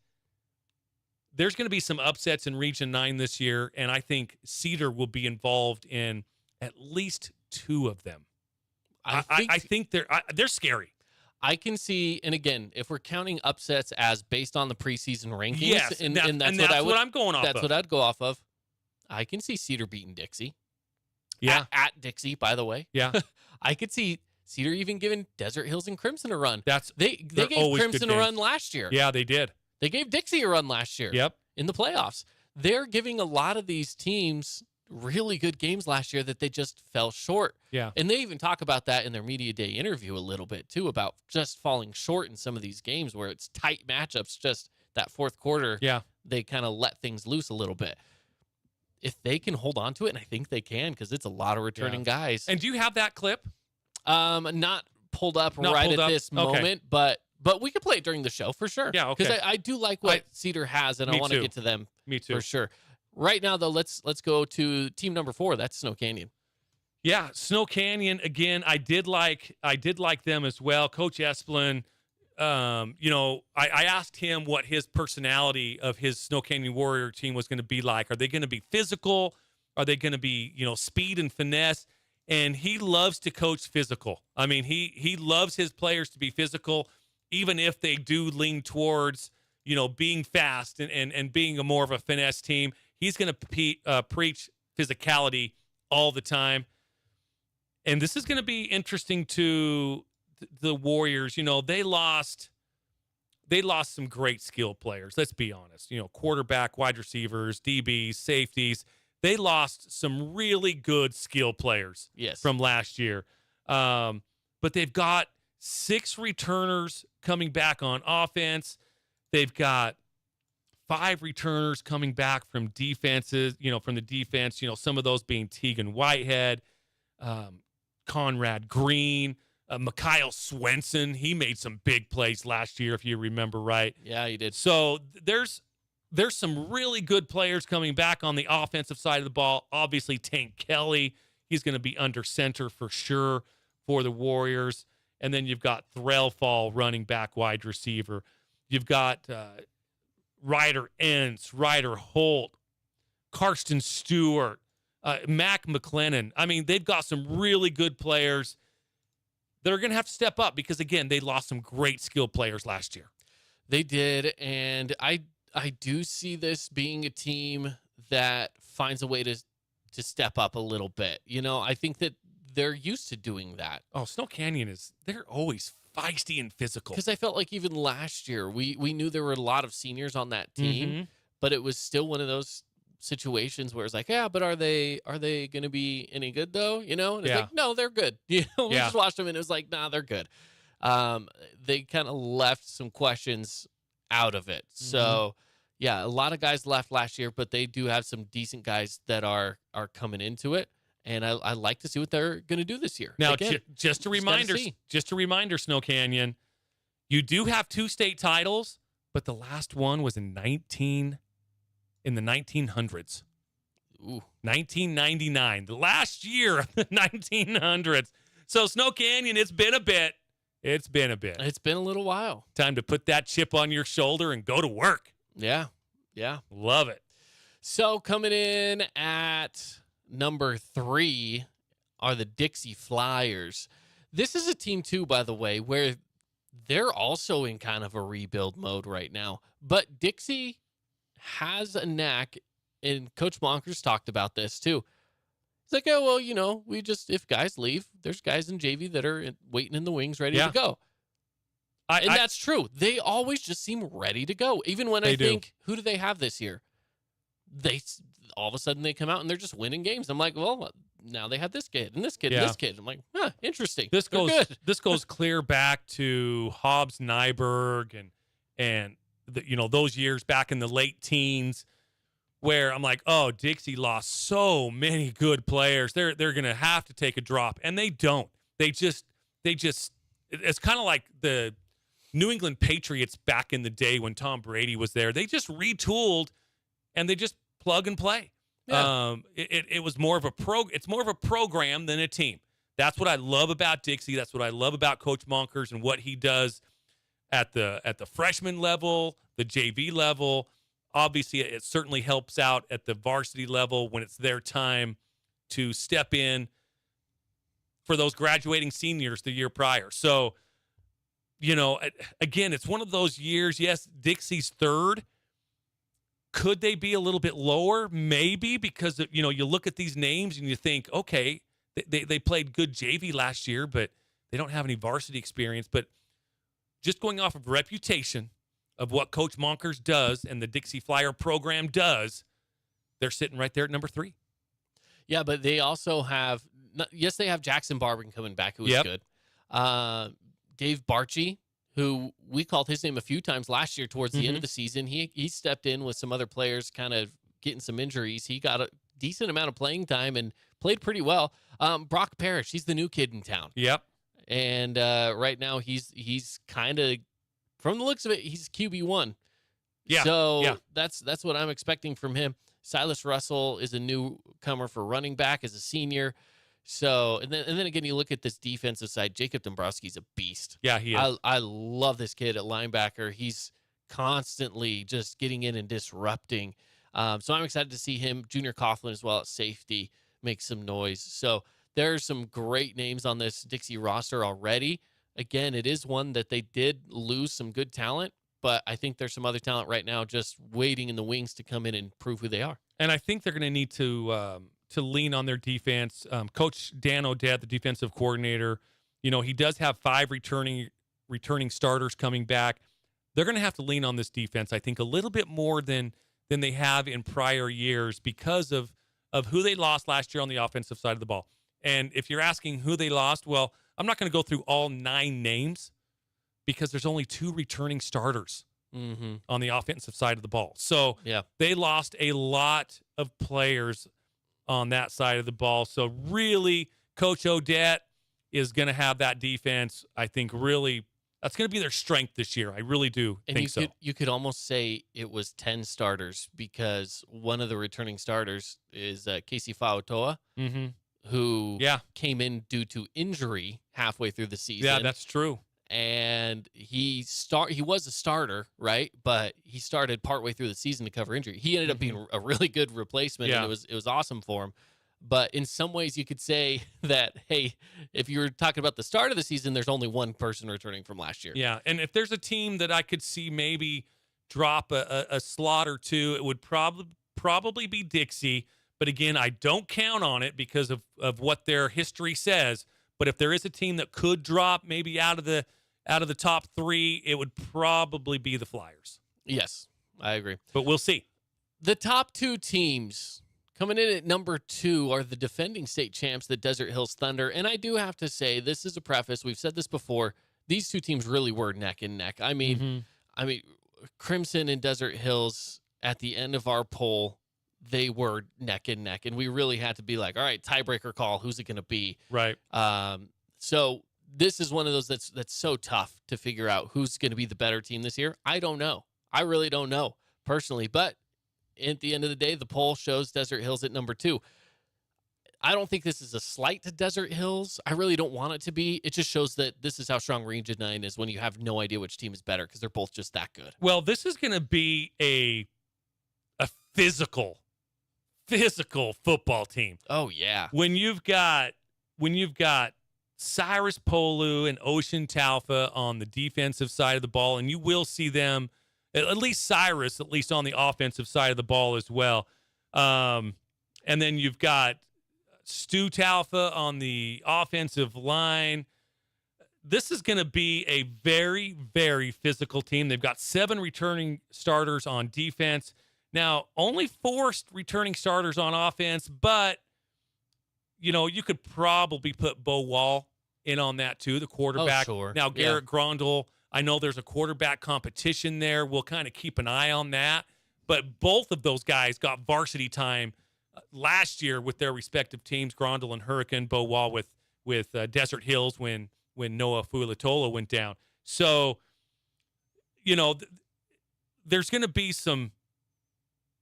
there's going to be some upsets in Region 9 this year, and I think Cedar will be involved in at least 2 of them. I think they're scary. I can see, and again, if we're counting upsets as based on the preseason rankings, yes, and that's what I'm going off of. That's what I'd go off of. I can see Cedar beating Dixie. Yeah. At Dixie, by the way. Yeah. I could see Cedar even giving Desert Hills and Crimson a run. They gave Crimson a run last year. Yeah, they did. They gave Dixie a run last year. Yep. In the playoffs. They're giving a lot of these teams really good games last year that they just fell short. Yeah. And they even talk about that in their media day interview a little bit too, about just falling short in some of these games where it's tight matchups, just that fourth quarter. Yeah. They kind of let things loose a little bit. If they can hold on to it, and I think they can, because it's a lot of returning guys. And do you have that clip? Not pulled up at this moment, but we could play it during the show for sure. Yeah, okay. Because I do like what Cedar has, and I want to get to them. Me too. For sure. Right now, though, let's go to team number 4. That's Snow Canyon. Yeah, Snow Canyon again. I did like them as well. Coach Esplin. I asked him what his personality of his Snow Canyon Warrior team was going to be like. Are they going to be physical? Are they going to be, speed and finesse? And he loves to coach physical. I mean, he loves his players to be physical, even if they do lean towards, being fast and being more of a finesse team. He's going to preach physicality all the time. And this is going to be interesting to the Warriors. They lost some great skilled players. Let's be honest. Quarterback, wide receivers, DBs, safeties. They lost some really good skilled players from last year. But they've got 6 returners coming back on offense. They've got 5 returners coming back from defenses, from the defense, some of those being Tegan Whitehead, Conrad Green, Mikhail Swenson. He made some big plays last year, if you remember right. Yeah, he did. So there's some really good players coming back on the offensive side of the ball. Obviously, Tank Kelly, he's going to be under center for sure for the Warriors. And then you've got Threll Fall, running back, wide receiver. You've got Ryder Entz, Ryder Holt, Karsten Stewart, Mac McLennan. I mean, they've got some really good players that are going to have to step up because, again, they lost some great skilled players last year. They did, and I do see this being a team that finds a way to step up a little bit. I think that they're used to doing that. Oh, Snow Canyon they're always feisty and physical. Because I felt like even last year, we knew there were a lot of seniors on that team, but it was still one of those situations where it's like, yeah, but are they going to be any good though? And it's like, no, they're good. We just watched them and it was like, nah, they're good. They kind of left some questions out of it. So yeah, a lot of guys left last year, but they do have some decent guys that are coming into it. And I like to see what they're going to do this year. Now, again, just a reminder, Snow Canyon, you do have 2 state titles, but the last one was in the 1900s. Ooh. 1999, the last year of the 1900s. So Snow Canyon, it's been a bit. It's been a little while. Time to put that chip on your shoulder and go to work. Yeah. Love it. So coming in at number 3 are the Dixie Flyers. This is a team too, by the way, where they're also in kind of a rebuild mode right now. But Dixie has a knack, and Coach Monkers talked about this too. It's like, oh, well, we just, if guys leave, there's guys in JV that are waiting in the wings ready to go. That's true. They always just seem ready to go. Even when I think, who do they have this year? All of a sudden they come out and they're just winning games. I'm like, well, now they have this kid and this kid and this kid. I'm like, interesting. This goes clear back to Hobbs Nyberg and those years back in the late teens, where I'm like, oh, Dixie lost so many good players. They're gonna have to take a drop, and they don't. They just. It's kind of like the New England Patriots back in the day when Tom Brady was there. They just retooled, and they just plug and play. Yeah. It was more of it's more of a program than a team. That's what I love about Dixie. That's what I love about Coach Monkers and what he does at the freshman level, the JV level. Obviously, it certainly helps out at the varsity level when it's their time to step in for those graduating seniors the year prior. So, again, it's one of those years. Yes, Dixie's third. Could they be a little bit lower? Maybe, because, you look at these names and you think, okay, they played good JV last year, but they don't have any varsity experience. But just going off of reputation of what Coach Monkers does and the Dixie Flyer program does, they're sitting right there at number 3. Yeah, but they also have, they have Jackson Barbin coming back, who was good. Dave Barchi, who we called his name a few times last year towards the end of the season. He stepped in with some other players kind of getting some injuries. He got a decent amount of playing time and played pretty well. Brock Parrish, he's the new kid in town. Yep. And right now he's kind of, from the looks of it, he's QB1. Yeah. So that's what I'm expecting from him. Silas Russell is a newcomer for running back as a senior. So, and then again, you look at this defensive side. Jacob Dombrowski's a beast. Yeah, he is. I love this kid at linebacker. He's constantly just getting in and disrupting. So I'm excited to see him. Junior Coughlin as well at safety make some noise. So there's some great names on this Dixie roster already. Again, it is one that they did lose some good talent, but I think there's some other talent right now just waiting in the wings to come in and prove who they are. And I think they're going to need to lean on their defense. Coach Dan O'Dette, the defensive coordinator, he does have 5 returning starters coming back. They're going to have to lean on this defense, I think, a little bit more than they have in prior years because of who they lost last year on the offensive side of the ball. And if you're asking who they lost, well, I'm not going to go through all 9 names because there's only 2 returning starters on the offensive side of the ball. So they lost a lot of players on that side of the ball. So really, Coach O'Dette is going to have that defense, I think, really, that's going to be their strength this year. I really do think so. You could almost say it was 10 starters because one of the returning starters is Casey Fautoa, who came in due to injury halfway through the season. Yeah, that's true. And he was a starter, right? But he started partway through the season to cover injury. He ended up being a really good replacement, and it was awesome for him. But in some ways, you could say that, hey, if you were talking about the start of the season, there's only one person returning from last year. Yeah, and if there's a team that I could see maybe drop a slot or 2, it would probably be Dixie. But again, I don't count on it because of what their history says. But if there is a team that could drop maybe out of the top 3, it would probably be the Flyers. Yes, I agree. But we'll see. The top 2 teams coming in at number 2 are the defending state champs, the Desert Hills Thunder. And I do have to say, this is a preface. We've said this before. These 2 teams really were neck and neck. I mean, Crimson and Desert Hills at the end of our poll, they were neck and neck, and we really had to be like, all right, tiebreaker call. Who's it going to be? Right. So this is one of those that's so tough to figure out who's going to be the better team this year. I don't know. I really don't know personally, but at the end of the day, the poll shows Desert Hills at number 2. I don't think this is a slight to Desert Hills. I really don't want it to be. It just shows that this is how strong Region 9 is when you have no idea which team is better because they're both just that good. Well, this is going to be a physical football team. Oh yeah. When you've got Cyrus Polu and Ocean Talfa on the defensive side of the ball, and you will see them, at least Cyrus, at least on the offensive side of the ball as well. And then you've got Stu Talfa on the offensive line. This is going to be a very, very physical team. They've got 7 returning starters on defense. Now, only 4 returning starters on offense, but you could probably put Bo Wall in on that too, the quarterback. Oh, sure. Now, Garrett Grondel, I know there's a quarterback competition there. We'll kind of keep an eye on that. But both of those guys got varsity time last year with their respective teams, Grondel and Hurricane, Bo Wall with Desert Hills when Noah Fuilatola went down. So, there's going to be some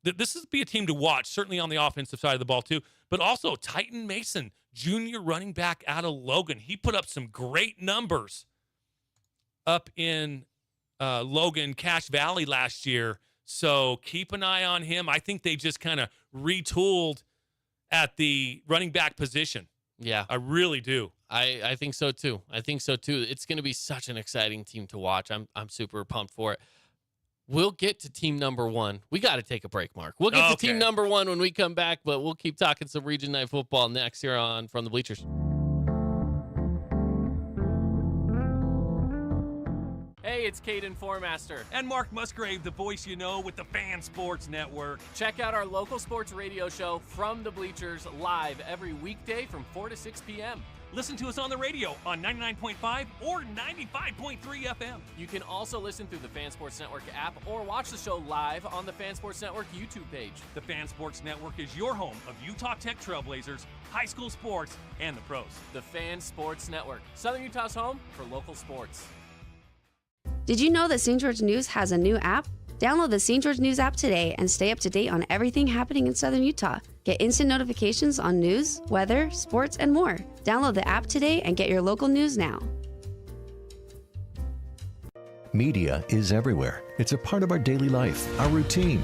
this is be a team to watch, certainly on the offensive side of the ball too, but also Titan Mason, junior running back out of Logan. He put up some great numbers up in Logan, Cache Valley last year. So keep an eye on him. I think they just kind of retooled at the running back position. Yeah. I really do. I think so too. It's going to be such an exciting team to watch. I'm super pumped for it. We'll get to team number 1. We got to take a break, Mark. We'll get to team number 1 when we come back, but we'll keep talking some Region 9 football next here on From the Bleachers. Hey, it's Caden Formaster. And Mark Musgrave, the voice you know with the Fan Sports Network. Check out our local sports radio show, From the Bleachers, live every weekday from 4 to 6 p.m. Listen to us on the radio on 99.5 or 95.3 FM. You can also listen through the Fan Sports Network app or watch the show live on the Fan Sports Network YouTube page. The Fan Sports Network is your home of Utah Tech Trailblazers, high school sports, and the pros. The Fan Sports Network, Southern Utah's home for local sports. Did you know that St. George News has a new app? Download the St. George News app today and stay up to date on everything happening in Southern Utah. Get instant notifications on news, weather, sports, and more. Download the app today and get your local news now. Media is everywhere. It's a part of our daily life, our routine,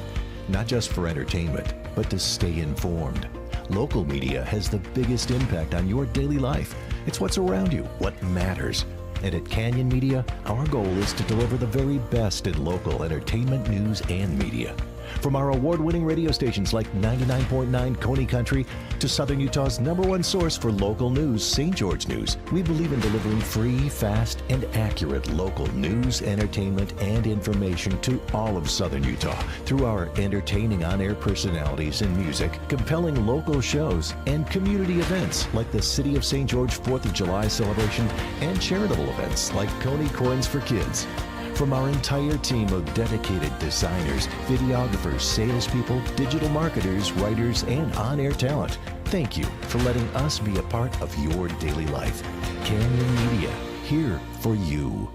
not just for entertainment, but to stay informed. Local media has the biggest impact on your daily life. It's what's around you, what matters. And at Canyon Media, our goal is to deliver the very best in local entertainment, news, and media. From our award-winning radio stations like 99.9 Coney Country to Southern Utah's #1 source for local news, St. George News, we believe in delivering free, fast, and accurate local news, entertainment, and information to all of Southern Utah through our entertaining on-air personalities and music, compelling local shows, and community events like the City of St. George 4th of July celebration and charitable events like Coney Coins for Kids. From our entire team of dedicated designers, videographers, salespeople, digital marketers, writers, and on-air talent, thank you for letting us be a part of your daily life. Canyon Media, here for you.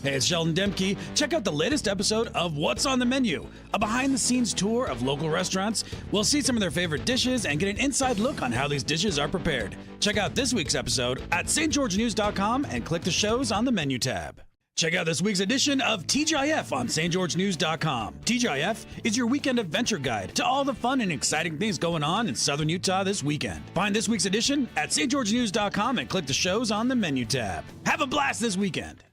Hey, it's Sheldon Demke. Check out the latest episode of What's on the Menu, a behind-the-scenes tour of local restaurants. We'll see some of their favorite dishes and get an inside look on how these dishes are prepared. Check out this week's episode at stgeorgenews.com and click the shows on the menu tab. Check out this week's edition of TGIF on stgeorgenews.com. TGIF is your weekend adventure guide to all the fun and exciting things going on in Southern Utah this weekend. Find this week's edition at stgeorgenews.com and click the shows on the menu tab. Have a blast this weekend.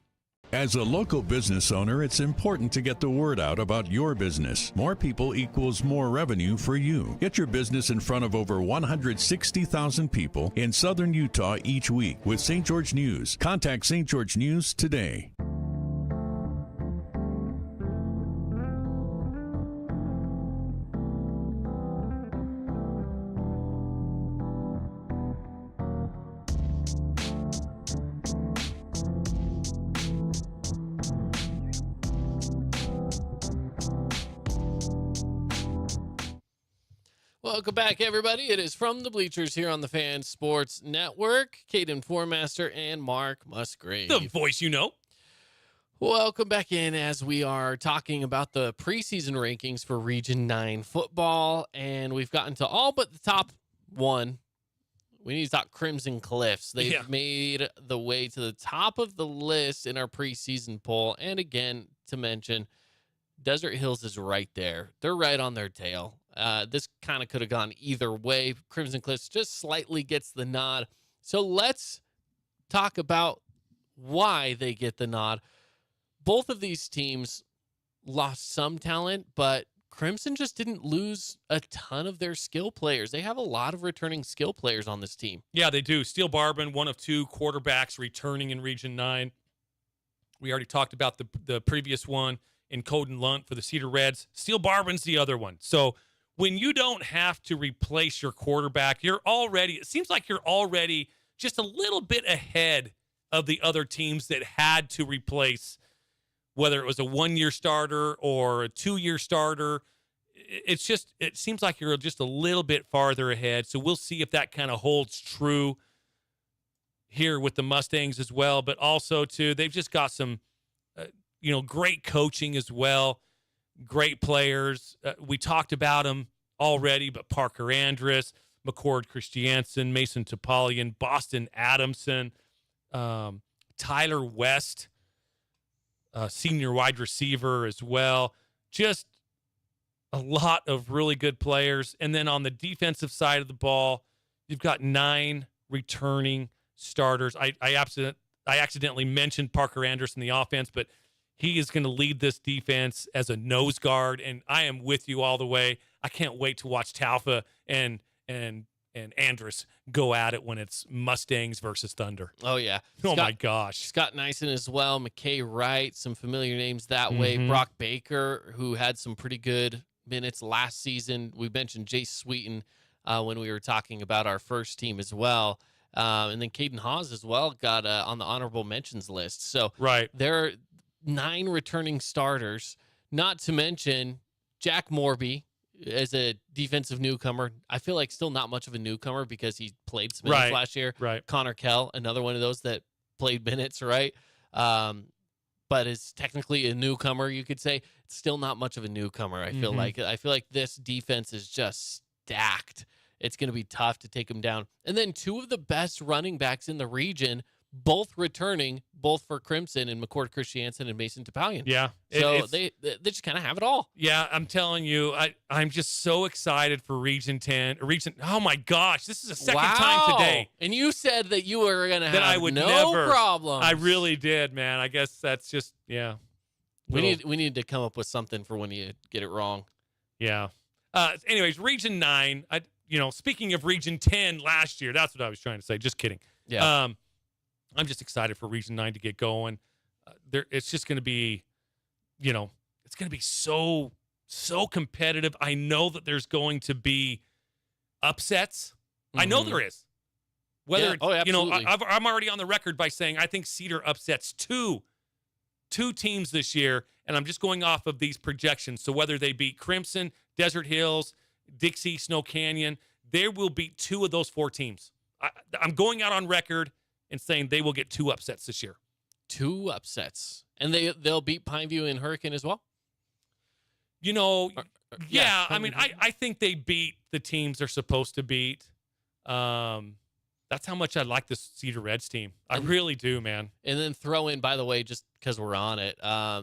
As a local business owner, it's important to get the word out about your business. More people equals more revenue for you. Get your business in front of over 160,000 people in Southern Utah each week with St. George News. Contact St. George News today. Welcome back, everybody. It is From the Bleachers here on the Fan Sports Network. Caden Formaster and Mark Musgrave. The voice you know. Welcome back in as we are talking about the preseason rankings for Region 9 football, and we've gotten to all but the top one We need to talk Crimson Cliffs. They've Yeah. made the way to the top of the list in our preseason poll. And again, to mention, Desert Hills is right there. They're right on their tail. This kind of could have gone either way. Crimson Cliffs just slightly gets the nod. So let's talk about why they get the nod. Both of these teams lost some talent, but Crimson just didn't lose a ton of their skill players. They have a lot of returning skill players on this team. Yeah, they do. Steele Barbin, one of 2 quarterbacks returning in Region 9. We already talked about the previous one in Coden Lunt for the Cedar Reds. Steele Barbin's the other one. So when you don't have to replace your quarterback, it seems like you're already just a little bit ahead of the other teams that had to replace, whether it was a 1-year starter or a 2-year starter. It seems like you're just a little bit farther ahead. So we'll see if that kind of holds true here with the Mustangs as well. But also, too, they've just got some, great coaching as well. Great players. We talked about them already, but Parker Andrus, McCord Christiansen, Mason Topalian, Boston Adamson, Tyler West, senior wide receiver as well. Just a lot of really good players. And then on the defensive side of the ball, you've got 9 returning starters. I accidentally mentioned Parker Anderson in the offense, but he is going to lead this defense as a nose guard, and I am with you all the way. I can't wait to watch Taufa and Andrus go at it when it's Mustangs versus Thunder. Oh, yeah. My gosh. Scott Nyson as well, McKay Wright, some familiar names that way. Brock Baker, who had some pretty good minutes last season. We mentioned Jace Sweeten when we were talking about our first team as well. And then Caden Hawes as well got on the honorable mentions list. So right. There are 9 returning starters, not to mention Jack Morby as a defensive newcomer. I feel like still not much of a newcomer because he played some minutes last year. Right. Connor Kell, another one of those that played minutes, right? But is technically a newcomer, you could say. It's still not much of a newcomer, I feel like. I feel like this defense is just stacked. It's going to be tough to take them down. And then 2 of the best running backs in the region, both returning, both for Crimson, and McCord Christiansen and Mason Topalian. Yeah. So they just kind of have it all. Yeah, I'm telling you, I'm just so excited for Region 10. Oh, my gosh. This is the second time today. And you said that you were going to have I would no never, problems. I really did, man. I guess that's just, yeah. We need to come up with something for when you get it wrong. Yeah. Anyways, Region 9, speaking of Region 10 last year, that's what I was trying to say. Just kidding. Yeah. I'm just excited for Region 9 to get going. It's just going to be, it's going to be so competitive. I know that there's going to be upsets. I know there is. Whether absolutely. I'm already on the record by saying I think Cedar upsets two teams this year, and I'm just going off of these projections. So whether they beat Crimson, Desert Hills, Dixie, Snow Canyon, they will beat 2 of those 4 teams. I'm going out on record and saying they will get 2 upsets this year. 2 upsets. And they'll beat Pineview and Hurricane as well? Yeah. I mean, I think they beat the teams they're supposed to beat. That's how much I like this Cedar Reds team. I really do, man. And then throw in, by the way, just because we're on it,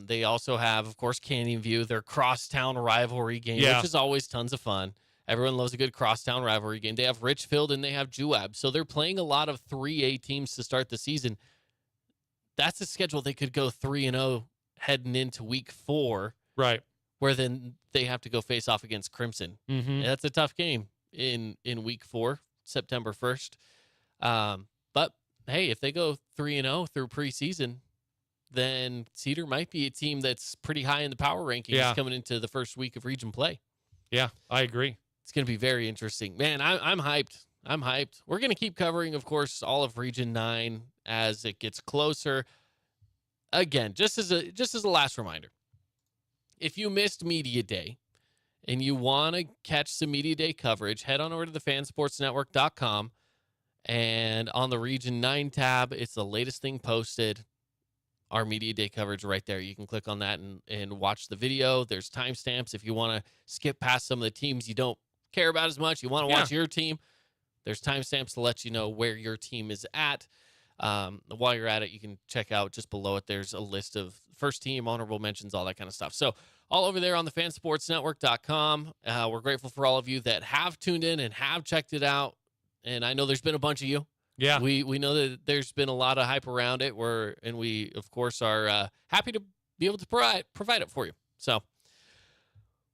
they also have, of course, Canyon View, their crosstown rivalry game, which is always tons of fun. Everyone loves a good crosstown rivalry game. They have Richfield and they have Juab. So they're playing a lot of 3A teams to start the season. That's a schedule they could go 3-0 heading into week 4. Right. Where then they have to go face off against Crimson. That's a tough game in week 4, September 1st. But hey, if they go 3-0 through preseason, then Cedar might be a team that's pretty high in the power rankings coming into the first week of region play. Yeah, I agree. It's going to be very interesting. Man, I'm hyped. I'm hyped. We're going to keep covering, of course, all of Region 9 as it gets closer. Again, just as a last reminder, if you missed Media Day and you want to catch some Media Day coverage, head on over to thefansportsnetwork.com, and on the Region 9 tab, it's the latest thing posted. Our Media Day coverage right there. You can click on that and watch the video. There's timestamps if you want to skip past some of the teams you don't care about as much. You want to watch your team. There's timestamps to let you know where your team is at. While you're at it, you can check out just below it. There's a list of first team, honorable mentions, all that kind of stuff. So all over there on the fansportsnetwork.com. We're grateful for all of you that have tuned in and have checked it out. And I know there's been a bunch of you. Yeah. We know that there's been a lot of hype around it. And we, of course, are happy to be able to provide it for you. So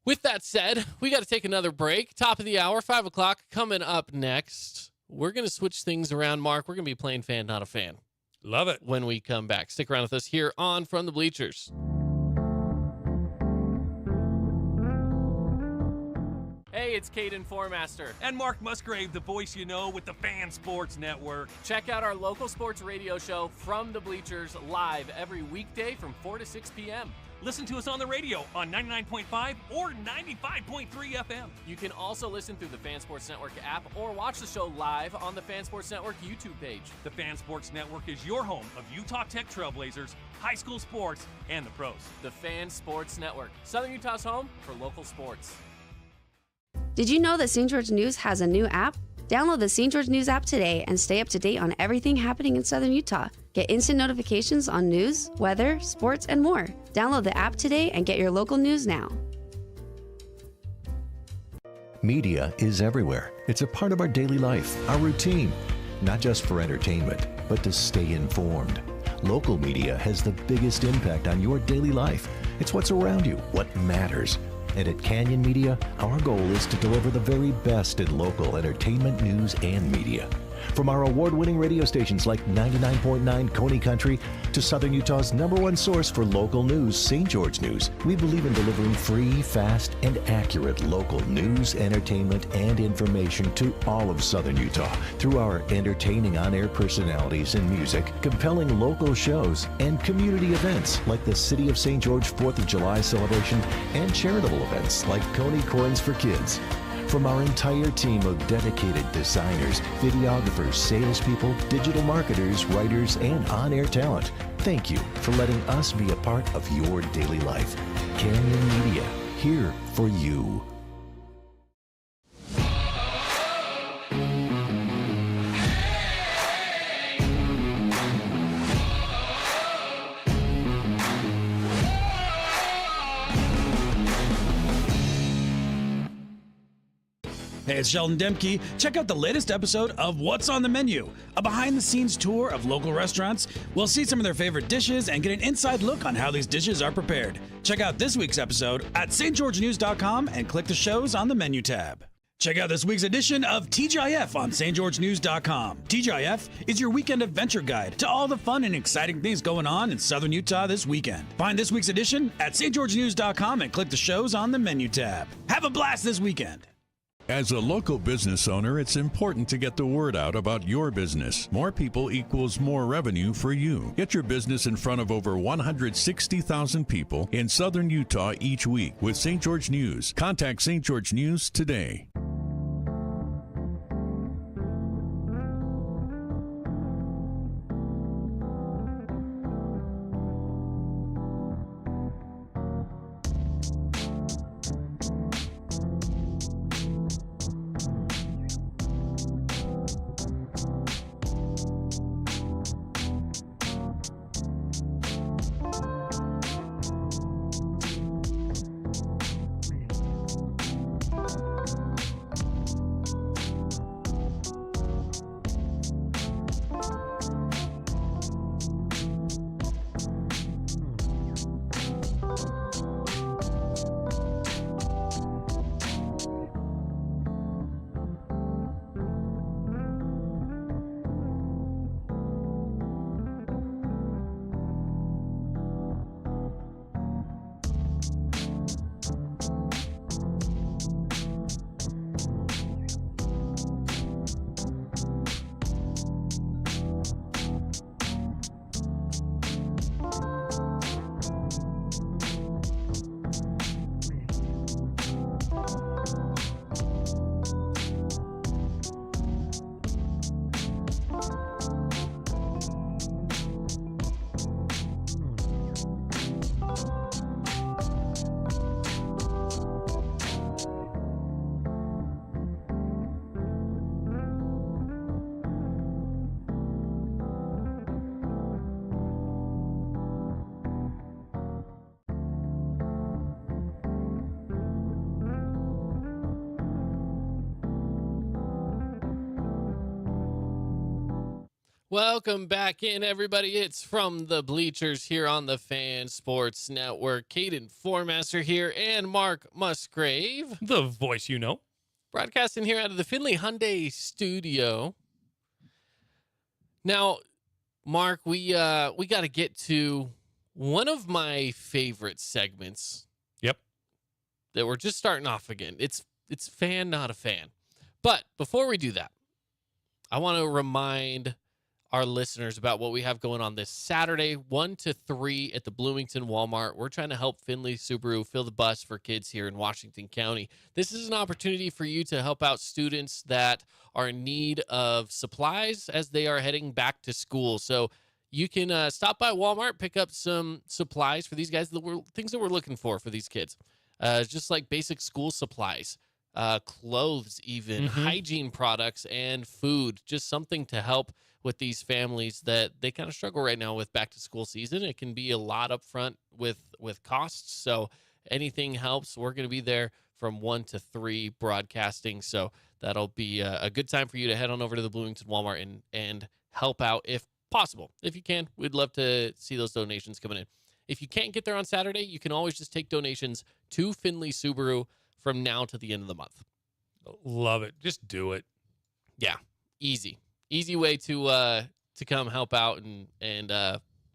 with that said, we got to take another break. Top of the hour, 5 o'clock, coming up next. We're going to switch things around, Mark. We're going to be playing Fan, Not a Fan. Love it. When we come back. Stick around with us here on From the Bleachers. Hey, it's Caden Formaster. And Mark Musgrave, the voice you know with the Fan Sports Network. Check out our local sports radio show, From the Bleachers, live every weekday from 4 to 6 p.m. Listen to us on the radio on 99.5 or 95.3 FM. You can also listen through the Fan Sports Network app or watch the show live on the Fan Sports Network YouTube page. The Fan Sports Network is your home of Utah Tech Trailblazers, high school sports, and the pros. The Fan Sports Network, Southern Utah's home for local sports. Did you know that St. George News has a new app? Download the St. George News app today and stay up to date on everything happening in Southern Utah. Get instant notifications on news, weather, sports, and more. Download the app today and get your local news now. Media is everywhere. It's a part of our daily life, our routine, not just for entertainment, but to stay informed. Local media has the biggest impact on your daily life. It's what's around you, what matters. And at Canyon Media, our goal is to deliver the very best in local entertainment, news, and media. From our award-winning radio stations like 99.9 Coney Country to Southern Utah's #1 source for local news, St. George News, we believe in delivering free, fast, and accurate local news, entertainment, and information to all of Southern Utah through our entertaining on-air personalities and music, compelling local shows, and community events like the City of St. George 4th of July celebration and charitable events like Coney Corns for Kids. From our entire team of dedicated designers, videographers, salespeople, digital marketers, writers, and on-air talent, thank you for letting us be a part of your daily life. Canyon Media, here for you. Hey, it's Sheldon Demke. Check out the latest episode of What's on the Menu, a behind-the-scenes tour of local restaurants. We'll see some of their favorite dishes and get an inside look on how these dishes are prepared. Check out this week's episode at stgeorgenews.com and click the shows on the menu tab. Check out this week's edition of TGIF on stgeorgenews.com. TGIF is your weekend adventure guide to all the fun and exciting things going on in Southern Utah this weekend. Find this week's edition at stgeorgenews.com and click the shows on the menu tab. Have a blast this weekend. As a local business owner, it's important to get the word out about your business. More people equals more revenue for you. Get your business in front of over 160,000 people in Southern Utah each week with St. George News. Contact St. George News today. Welcome back in, everybody. It's From the Bleachers here on the Fan Sports Network. Caden Formaster here and Mark Musgrave. The voice you know. Broadcasting here out of the Findlay Hyundai studio. Now, Mark, we got to get to one of my favorite segments. Yep. That we're just starting off again. It's fan, not a fan. But before we do that, I want to remind our listeners about what we have going on this Saturday, 1 to 3 at the Bloomington Walmart. We're trying to help Findlay Subaru fill the bus for kids here in Washington County. This is an opportunity for you to help out students that are in need of supplies as they are heading back to school. So you can stop by Walmart, pick up some supplies for these guys, things that we're looking for these kids. Just like basic school supplies, clothes even, hygiene products, and food. Just something to help with these families that they kind of struggle right now with back to school season. It can be a lot up front with costs. So anything helps. We're going to be there from 1 to 3 broadcasting. So that'll be a good time for you to head on over to the Bloomington Walmart and help out if possible. If you can, we'd love to see those donations coming in. If you can't get there on Saturday, you can always just take donations to Findlay Subaru from now to the end of the month. Love it. Just do it. Yeah, easy way to come help out and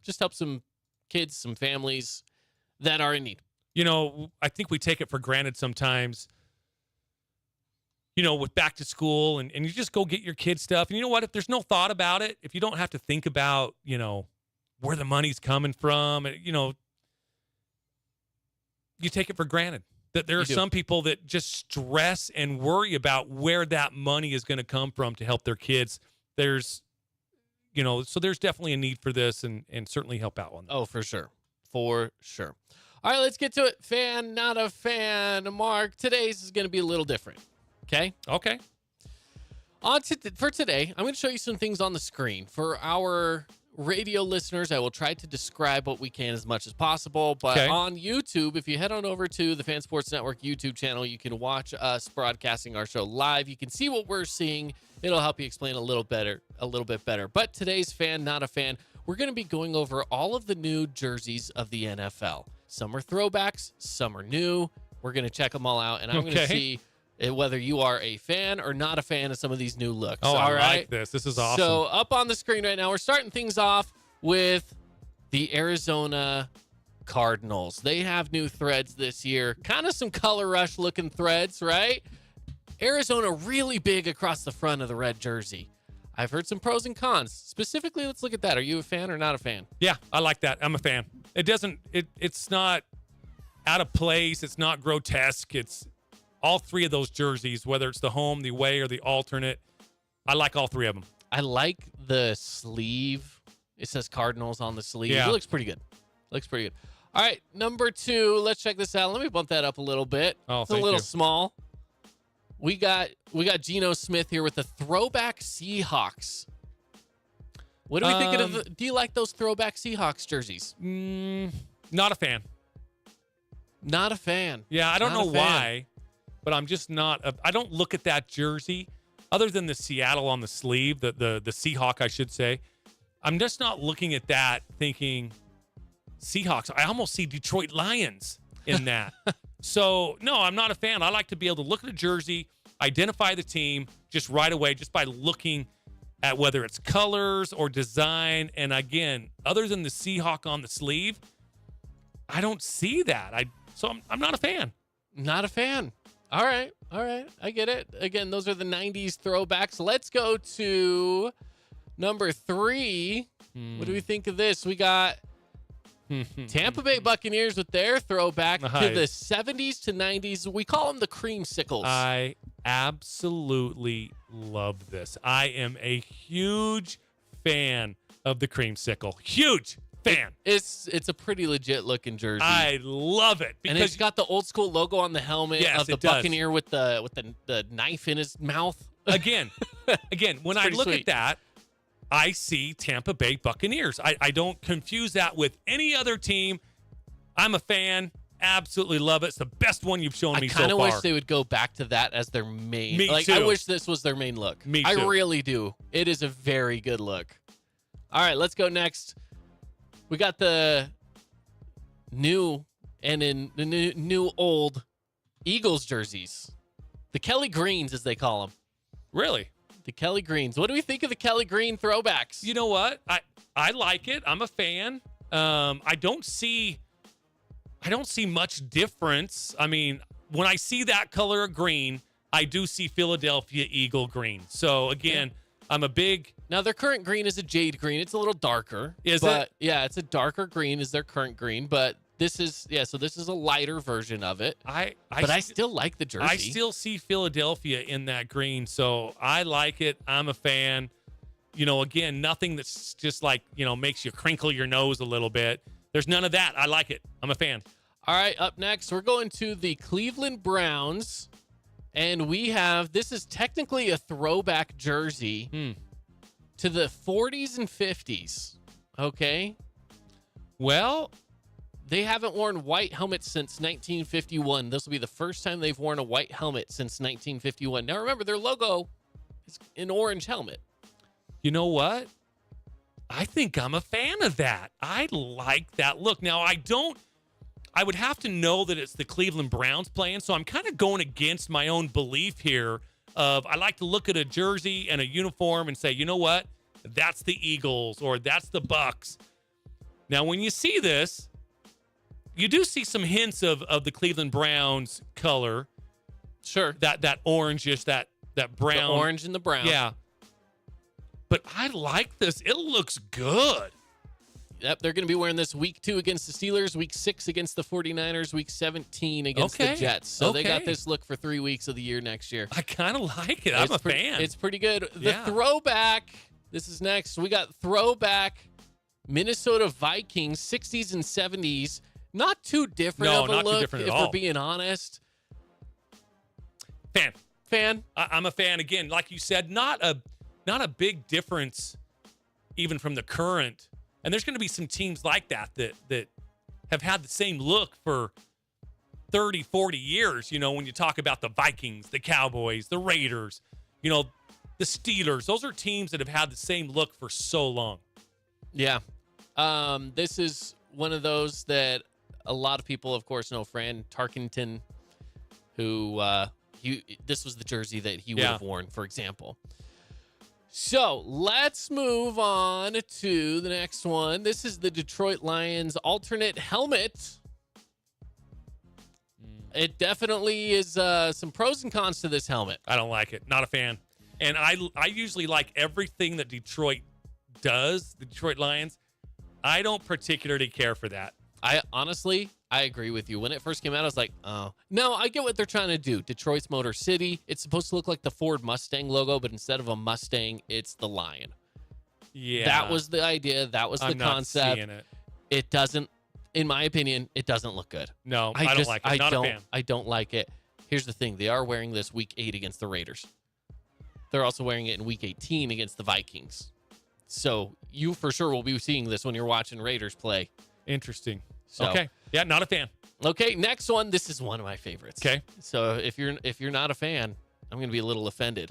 just help some kids, some families that are in need. You know, I think we take it for granted sometimes, you know, with back to school and you just go get your kids stuff. And you know what? If there's no thought about it, if you don't have to think about, you know, where the money's coming from, you know, you take it for granted. That there are some people that just stress and worry about where that money is going to come from to help their kids. There's, you know, so there's definitely a need for this and certainly help out on that. Oh, for sure. For sure. All right, let's get to it. Fan, not a fan. Mark, today's is going to be a little different. Okay? Okay. For today, I'm going to show you some things on the screen. For our radio listeners, I will try to describe what we can as much as possible. But on YouTube, if you head on over to the Fan Sports Network YouTube channel, you can watch us broadcasting our show live. You can see what we're seeing. It'll help you explain a little bit better. But today's fan, not a fan, we're going to be going over all of the new jerseys of the NFL. Some are throwbacks, some are new. We're going to check them all out, and I'm going to see whether you are a fan or not a fan of some of these new looks. Oh, all I right? like this. This is awesome. So up on the screen right now, we're starting things off with the Arizona Cardinals. They have new threads this year. Kind of some color rush looking threads, right? Arizona really big across the front of the red jersey. I've heard some pros and cons. Specifically, let's look at that. Are you a fan or not a fan? Yeah, I like that. I'm a fan. It's not out of place. It's not grotesque. It's all three of those jerseys, whether it's the home, the away, or the alternate. I like all three of them. I like the sleeve. It says Cardinals on the sleeve. Yeah. It looks pretty good. All right, number 2. Let's check this out. Let me bump that up a little bit. Oh, it's a little small. We got Geno Smith here with the throwback Seahawks. What do we think of? Do you like those throwback Seahawks jerseys? Not a fan. Not a fan. Yeah, I don't know why, but I'm just not. I don't look at that jersey other than the Seattle on the sleeve, the Seahawk, I should say. I'm just not looking at that thinking Seahawks. I almost see Detroit Lions in that. So, no, I'm not a fan. I like to be able to look at a jersey, identify the team just right away, just by looking at whether it's colors or design. And again, other than the Seahawk on the sleeve, I don't see that. So I'm not a fan. Not a fan. All right. I get it. Again, those are the 90s throwbacks. Let's go to number 3. What do we think of this? We got Tampa Bay Buccaneers with their throwback to the 70s to 90s. We call them the creamsicles. I absolutely love this. I am a huge fan of the creamsicle. Huge fan. It's a pretty legit looking jersey. I love it and it's got the old school logo on the helmet of the Buccaneer with the knife in his mouth. Again, when I look at that, I see Tampa Bay Buccaneers. I don't confuse that with any other team. I'm a fan. Absolutely love it. It's the best one you've shown me so far. I kind of wish they would go back to that as their main. Me too. I wish this was their main look. Me too. I really do. It is a very good look. All right, let's go next. We got the new and in the new old Eagles jerseys. The Kelly Greens, as they call them. Really? The Kelly Greens. What do we think of the Kelly Green throwbacks? You know what? I like it. I'm a fan. I don't see much difference. I mean, when I see that color of green, I do see Philadelphia Eagle green. So again, I'm a big. Now their current green is a jade green. It's a little darker. Is it? it? Yeah, it's a darker green is their current green, but this is so this is a lighter version of it. I still like the jersey. I still see Philadelphia in that green, so I like it. I'm a fan. You know, again, nothing that's just like, you know, makes you crinkle your nose a little bit. There's none of that. I like it. I'm a fan. All right, up next, we're going to the Cleveland Browns, and we have, this is technically a throwback jersey to the 40s and 50s, okay? Well, they haven't worn white helmets since 1951. This will be the first time they've worn a white helmet since 1951. Now, remember, their logo is an orange helmet. You know what? I think I'm a fan of that. I like that look. Now, I would have to know that it's the Cleveland Browns playing, so I'm kind of going against my own belief here of I like to look at a jersey and a uniform and say, you know what? That's the Eagles or that's the Bucks. Now, when you see this, you do see some hints of the Cleveland Browns color. Sure. That orangish, that brown. The orange and the brown. Yeah. But I like this. It looks good. Yep, they're going to be wearing this week 2 against the Steelers, week 6 against the 49ers, week 17 against the Jets. So they got this look for 3 weeks of the year next year. I kind of like it. I'm a fan. It's pretty good. The throwback, this is next. We got throwback Minnesota Vikings, 60s and 70s. Not too different of a not look, too different at if all. we're being honest. Fan. I'm a fan. Again, like you said, not a big difference even from the current. And there's going to be some teams like that have had the same look for 30, 40 years. You know, when you talk about the Vikings, the Cowboys, the Raiders, you know, the Steelers. Those are teams that have had the same look for so long. Yeah. This is one of those that a lot of people, of course, know Fran Tarkenton, who this was the jersey that he would have worn, for example. So let's move on to the next one. This is the Detroit Lions alternate helmet. It definitely is some pros and cons to this helmet. I don't like it. Not a fan. And I usually like everything that Detroit does, the Detroit Lions. I don't particularly care for that. I agree with you. When it first came out, I was like, oh. No, I get what they're trying to do. Detroit's Motor City. It's supposed to look like the Ford Mustang logo, but instead of a Mustang, it's the lion. Yeah. That was the idea. That was the concept. Not seeing it. It doesn't, in my opinion, it doesn't look good. No, I don't like it. Not a fan. I don't like it. Here's the thing. They are wearing this week 8 against the Raiders. They're also wearing it in week 18 against the Vikings. So you for sure will be seeing this when you're watching Raiders play. Interesting. So, okay. Yeah, not a fan. Okay, next one. This is one of my favorites. Okay. So if you're not a fan, I'm going to be a little offended.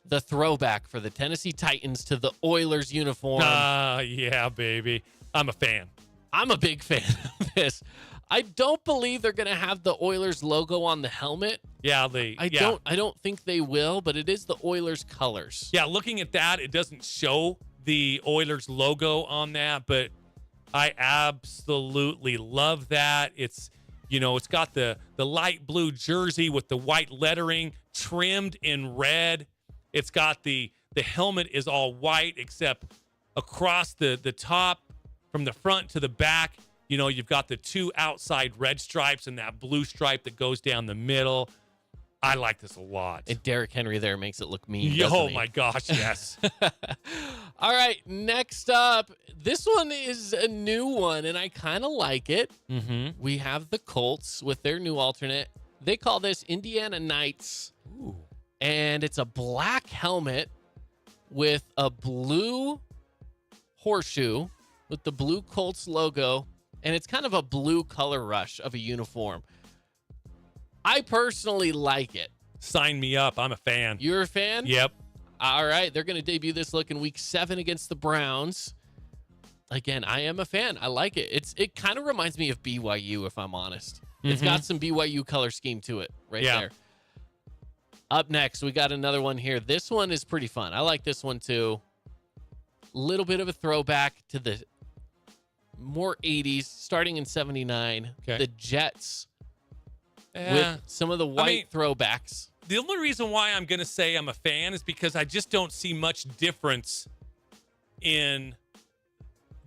The throwback for the Tennessee Titans to the Oilers uniform. Yeah, baby. I'm a fan. I'm a big fan of this. I don't believe they're going to have the Oilers logo on the helmet. Yeah, I don't think they will, but it is the Oilers colors. Yeah, looking at that, it doesn't show the Oilers logo on that, but I absolutely love that. It's, you know, it's got the light blue jersey with the white lettering trimmed in red. It's got the helmet is all white except across the top from the front to the back. You know, you've got the 2 outside red stripes and that blue stripe that goes down the middle. I like this a lot. And Derrick Henry there makes it look mean. Oh my gosh, yes. All right, next up, this one is a new one, and I kind of like it. Mm-hmm. We have the Colts with their new alternate. They call this Indiana Knights. Ooh. And it's a black helmet with a blue horseshoe with the blue Colts logo, and it's kind of a blue color rush of a uniform. I personally like it. Sign me up. I'm a fan. You're a fan? Yep. All right. They're going to debut this look in week 7 against the Browns. again, I am a fan. I like it. It kind of reminds me of BYU, if I'm honest. It's got some BYU color scheme to it there. Up next, we got another one here. This one is pretty fun. I like this one too. Little bit of a throwback to the more 80s, starting in 79. Okay. The Jets with some of the white throwbacks. The only reason why I'm going to say I'm a fan is because I just don't see much difference in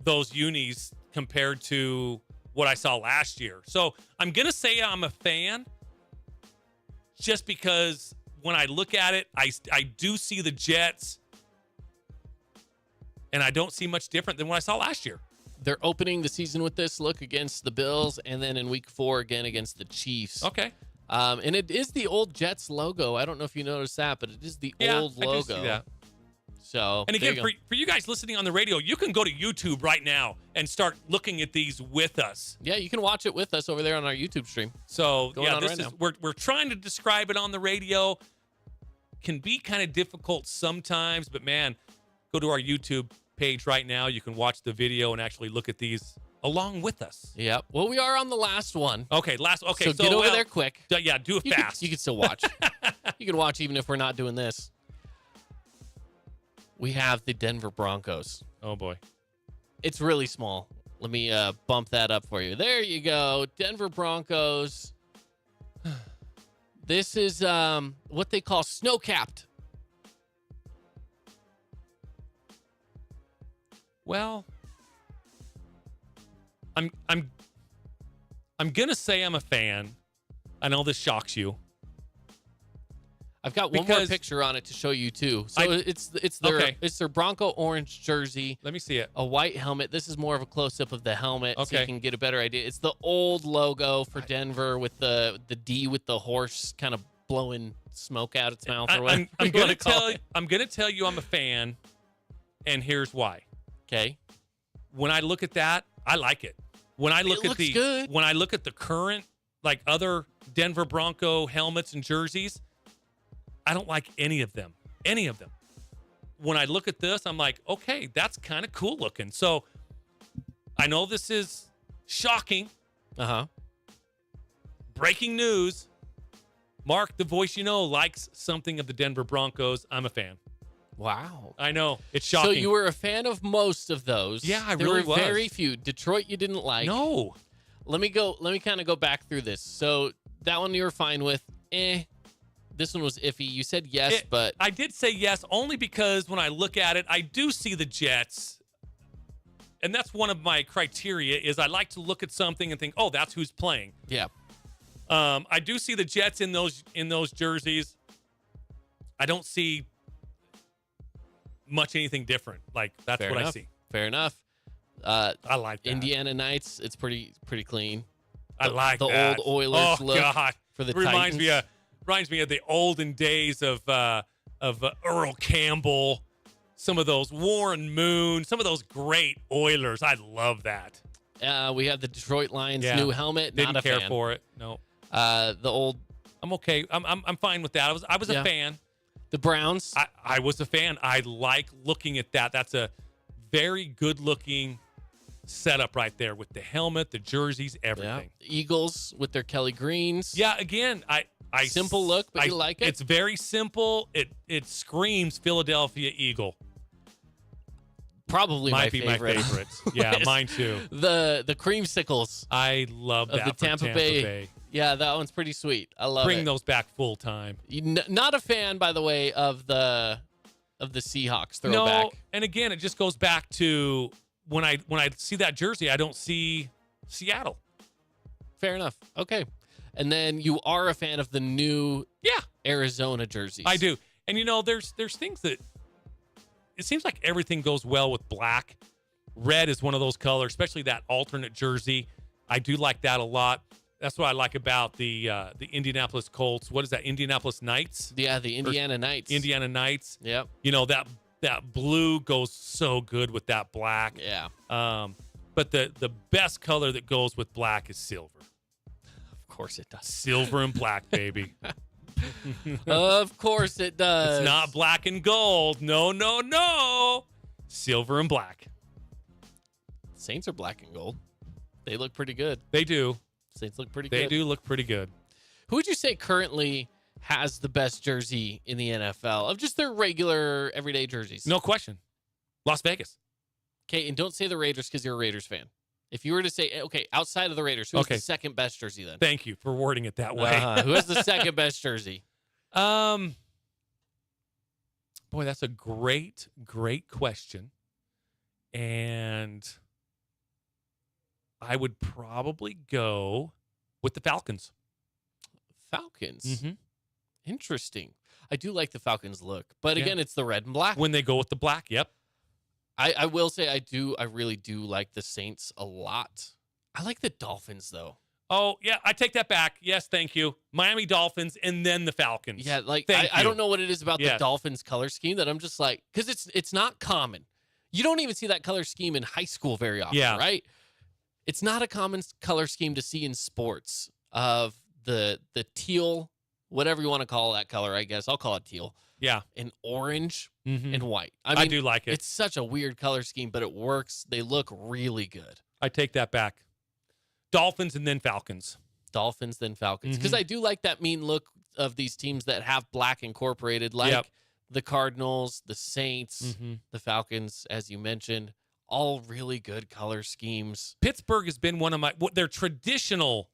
those unis compared to what I saw last year. So I'm going to say I'm a fan just because when I look at it, I do see the Jets, and I don't see much different than what I saw last year. They're opening the season with this look against the Bills, and then in week 4 again against the Chiefs. Okay. And it is the old Jets logo. I don't know if you noticed that, but it is the old logo. I do see that. So, and again, for you guys listening on the radio, you can go to YouTube right now and start looking at these with us. Yeah, you can watch it with us over there on our YouTube stream. So, this is we're trying to describe it on the radio. Can be kind of difficult sometimes, but man, go to our YouTube page right now. You can watch the video and actually look at these along with us. Yeah. Well, we are on the last one. Okay, So get over there quick. Yeah, do it fast. You can still watch. You can watch even if we're not doing this. We have the Denver Broncos. Oh, boy. It's really small. Let me bump that up for you. There you go. Denver Broncos. This is what they call snow-capped. Well, I'm gonna say I'm a fan. I know this shocks you. I've got one more picture on it to show you too. So it's their Bronco orange jersey. Let me see it. A white helmet. This is more of a close up of the helmet, so Okay. you can get a better idea. It's the old logo for Denver with the D with the horse kind of blowing smoke out its mouth or whatever. I'm gonna tell you I'm a fan, and here's why. Okay. When I look at that, I like it. When I look good. When I look at the current other Denver Bronco helmets and jerseys, I don't like any of them. Any of them. When I look at this, I'm like, okay, that's kind of cool looking. So I know this is shocking. Breaking news. Mark, the voice you know, likes something of the Denver Broncos. I'm a fan. Wow. I know. It's shocking. So you were a fan of most of those. Yeah, I there really were was. very few. Detroit you didn't like. No. Let me kind of go back through this. So that one you were fine with. This one was iffy. You said yes, but I did say yes only because when I look at it, I do see the Jets. And that's one of my criteria is I like to look at something and think, oh, that's who's playing. yeah. I do see the Jets in those jerseys. I don't see much anything different. That's Fair what enough. I see. Fair enough. I like that. Indiana Knights, it's pretty clean. I like the that. old Oilers look God. for the reminds Titans. Reminds me of the olden days of Earl Campbell, some of those Warren Moon, some of those great Oilers. I love that. We have the Detroit Lions new helmet. Didn't not a care fan. for it. No. The old. I'm okay. I'm fine with that. I was a fan. The Browns. I was a fan. I like looking at that. That's a very good looking setup right there with the helmet, the jerseys, everything. Yeah. Eagles with their Kelly Greens. Yeah. Again, I simple look, but you like it. It's very simple. It screams Philadelphia Eagle. Probably Might be favorite. my favorite. Yeah, mine too. The creamsicles I love that of the for Tampa Bay. Yeah, that one's pretty sweet. I love it. Bring those back full time. Not a fan, by the way, of the Seahawks throwback. No, and again, it just goes back to when I see that jersey, I don't see Seattle. Fair enough. Okay. And then you are a fan of the new Arizona jerseys. I do. And there's things that it seems like everything goes well with black. Red is one of those colors, especially that alternate jersey. I do like that a lot. That's what I like about the Indianapolis Colts. What is that? Indianapolis Knights? Yeah, the Indiana Knights. Indiana Knights. Yep. That blue goes so good with that black. Yeah. But the best color that goes with black is silver. Of course it does. Silver and black, baby. Of course it does. It's not black and gold. No. Silver and black. Saints are black and gold. They look pretty good. They do. Saints look pretty good. They do look pretty good. Who would you say currently has the best jersey in the NFL of just their regular everyday jerseys? No question. Las Vegas. Okay, and don't say the Raiders because you're a Raiders fan. If you were to say, okay, outside of the Raiders, who's the second best jersey then? Thank you for wording it that way. Who has the second best jersey? Boy, that's a great question. And I would probably go with the Falcons. Falcons? Mm-hmm. Interesting. I do like the Falcons look. But again, it's the red and black. When they go with the black, yep. I will say I really do like the Saints a lot. I like the Dolphins, though. Oh, yeah, I take that back. Yes, thank you. Miami Dolphins and then the Falcons. Yeah, like I don't know what it is about the Dolphins color scheme that I'm just like, because it's not common. You don't even see that color scheme in high school very often, right? It's not a common color scheme to see in sports of the teal, whatever you want to call that color, I guess. I'll call it teal. Yeah. And orange and white. I mean, I do like it. It's such a weird color scheme, but it works. They look really good. I take that back. Dolphins and then Falcons. Dolphins, then Falcons. Because I do like that mean look of these teams that have black incorporated, like the Cardinals, the Saints, the Falcons, as you mentioned. All really good color schemes. Pittsburgh has been one of their traditional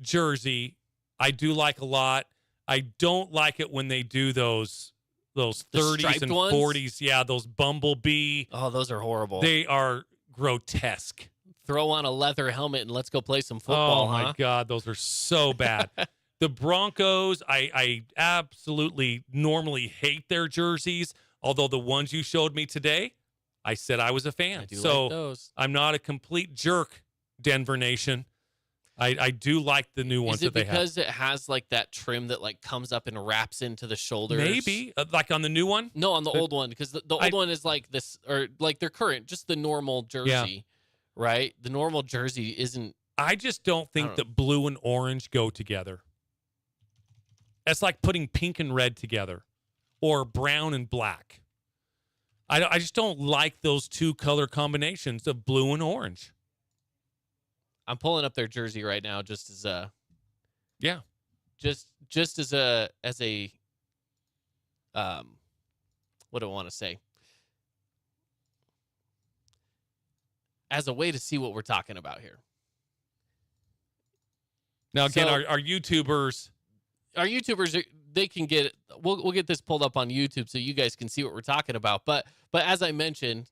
jersey I do like a lot. I don't like it when they do those 30s and ones? 40s. Yeah, those bumblebee. Oh, those are horrible. They are grotesque. Throw on a leather helmet and let's go play some football, Oh, my God. Those are so bad. The Broncos, I absolutely normally hate their jerseys, although the ones you showed me today, I said I was a fan. I do so like those. I'm not a complete jerk, Denver Nation. I do like the new ones that they have. Is it because it has like that trim that like comes up and wraps into the shoulders? Maybe. Like on the new one? No, on the old one, because the old one is like this, or like their current, just the normal jersey, right? The normal jersey isn't. I just don't think that blue and orange go together. That's like putting pink and red together or brown and black. I just don't like those two color combinations of blue and orange. I'm pulling up their jersey right now just as just as a what do I want to say? As a way to see what we're talking about here. Now again, our YouTubers they can get it. We'll get this pulled up on YouTube so you guys can see what we're talking about. But as I mentioned,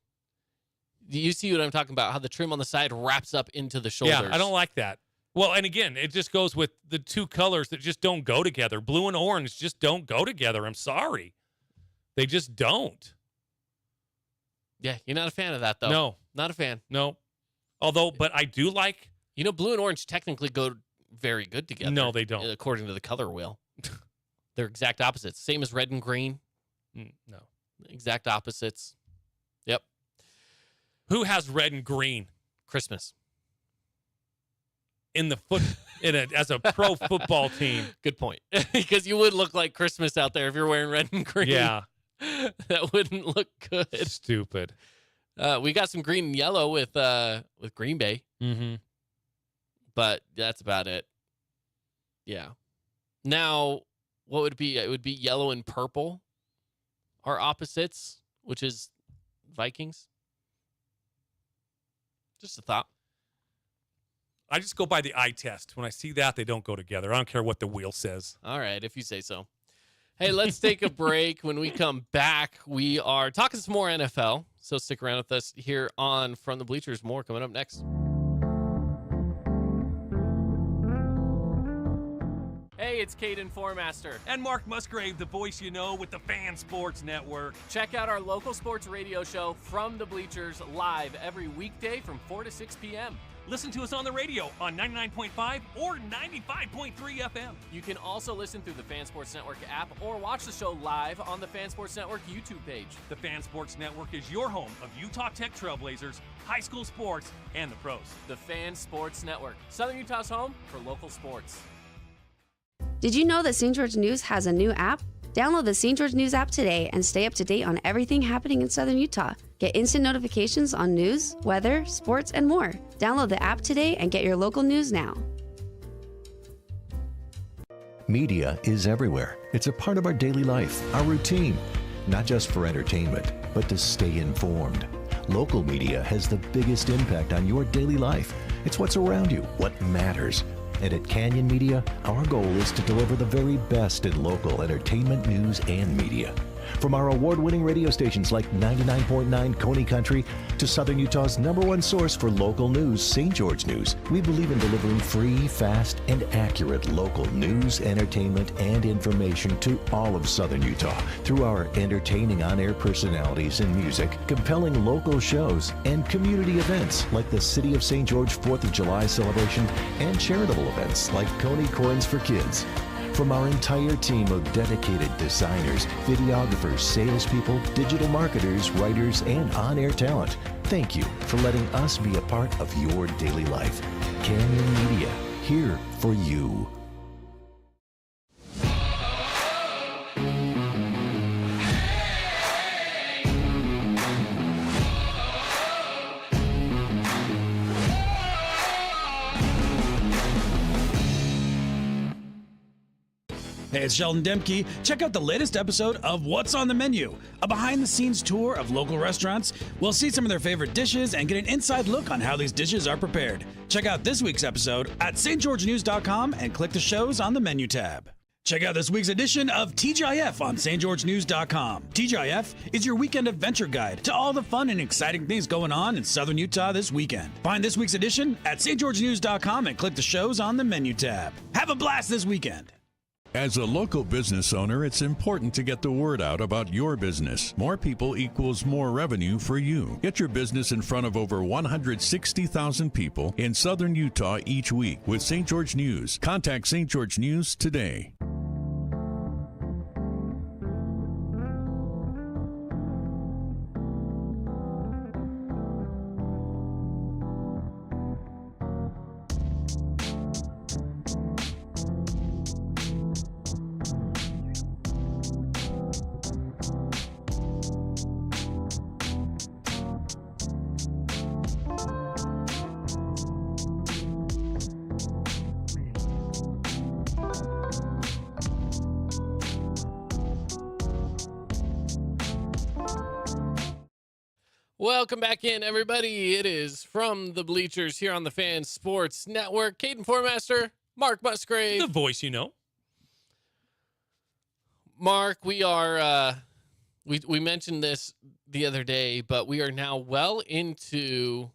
you see what I'm talking about, how the trim on the side wraps up into the shoulders. Yeah, I don't like that. Well, and again, it just goes with the two colors that just don't go together. Blue and orange just don't go together. I'm sorry. They just don't. Yeah, you're not a fan of that, though. No. Not a fan. No. Although, but I do like... You know, blue and orange technically go very good together. No, they don't. According to the color wheel. They're exact opposites. Same as red and green. No. Exact opposites. Yep. Who has red and green? Christmas. As a pro football team. Good point. Because you would look like Christmas out there if you're wearing red and green. Yeah. That wouldn't look good. Stupid. We got some green and yellow with Green Bay. Mm-hmm. But that's about it. Yeah. Now, what would it be? It would be yellow and purple are opposites, which is Vikings. Just a thought. I just go by the eye test. When I see that, they don't go together. I don't care what the wheel says. All right, if you say so. Hey, let's take a break. When we come back, we are talking some more NFL. So stick around with us here on From the Bleachers. More coming up next. Hey, it's Caden Formaster. And Mark Musgrave, the voice you know with the Fan Sports Network. Check out our local sports radio show, From the Bleachers, live every weekday from 4 to 6 p.m. Listen to us on the radio on 99.5 or 95.3 FM. You can also listen through the Fan Sports Network app or watch the show live on the Fan Sports Network YouTube page. The Fan Sports Network is your home of Utah Tech Trailblazers, high school sports, and the pros. The Fan Sports Network, Southern Utah's home for local sports. Did you know that St. George News has a new app? Download the St. George News app today and stay up to date on everything happening in Southern Utah. Get instant notifications on news, weather, sports, and more. Download the app today and get your local news now. Media is everywhere. It's a part of our daily life, our routine, not just for entertainment, but to stay informed. Local media has the biggest impact on your daily life. It's what's around you, what matters. And at Canyon Media, our goal is to deliver the very best in local entertainment, news, and media. From our award-winning radio stations like 99.9 Coney Country to Southern Utah's #1 source for local news, St. George News, we believe in delivering free, fast, and accurate local news, entertainment, and information to all of Southern Utah through our entertaining on-air personalities and music, compelling local shows, and community events like the City of St. George 4th of July celebration and charitable events like Coney Corns for Kids. From our entire team of dedicated designers, videographers, salespeople, digital marketers, writers, and on-air talent, thank you for letting us be a part of your daily life. Canyon Media, here for you. Hey, it's Sheldon Demke. Check out the latest episode of What's on the Menu, a behind-the-scenes tour of local restaurants. We'll see some of their favorite dishes and get an inside look on how these dishes are prepared. Check out this week's episode at stgeorgenews.com and click the shows on the menu tab. Check out this week's edition of TGIF on stgeorgenews.com. TGIF is your weekend adventure guide to all the fun and exciting things going on in Southern Utah this weekend. Find this week's edition at stgeorgenews.com and click the shows on the menu tab. Have a blast this weekend. As a local business owner, it's important to get the word out about your business. More people equals more revenue for you. Get your business in front of over 160,000 people in Southern Utah each week with St. George News. Contact St. George News today. Welcome back in, everybody. It is From the Bleachers here on the Fan Sports Network. Caden Formaster, Mark Musgrave. The voice you know. Mark, we are, we mentioned this the other day, but we are now well into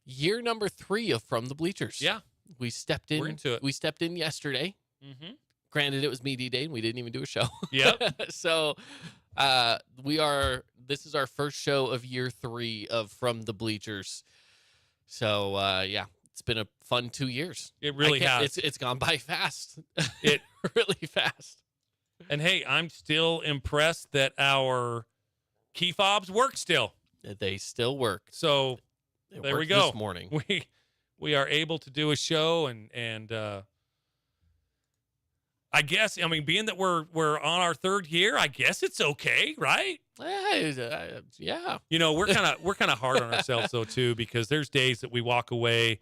year number 3 of From the Bleachers. Yeah. We stepped in. We're into it. We stepped in yesterday. Mm-hmm. Granted, it was Media Day, and we didn't even do a show. Yep. So this is our first show of year 3 of From the Bleachers. So, yeah, it's been a fun 2 years. It really has. It's gone by fast. It really fast. And hey, I'm still impressed that our key fobs work still. They still work. So They there we worked go. This morning. We are able to do a show and I guess, I mean, being that we're on our 3rd year, I guess it's okay, right? Yeah. You know, we're kind of hard on ourselves though too, because there's days that we walk away,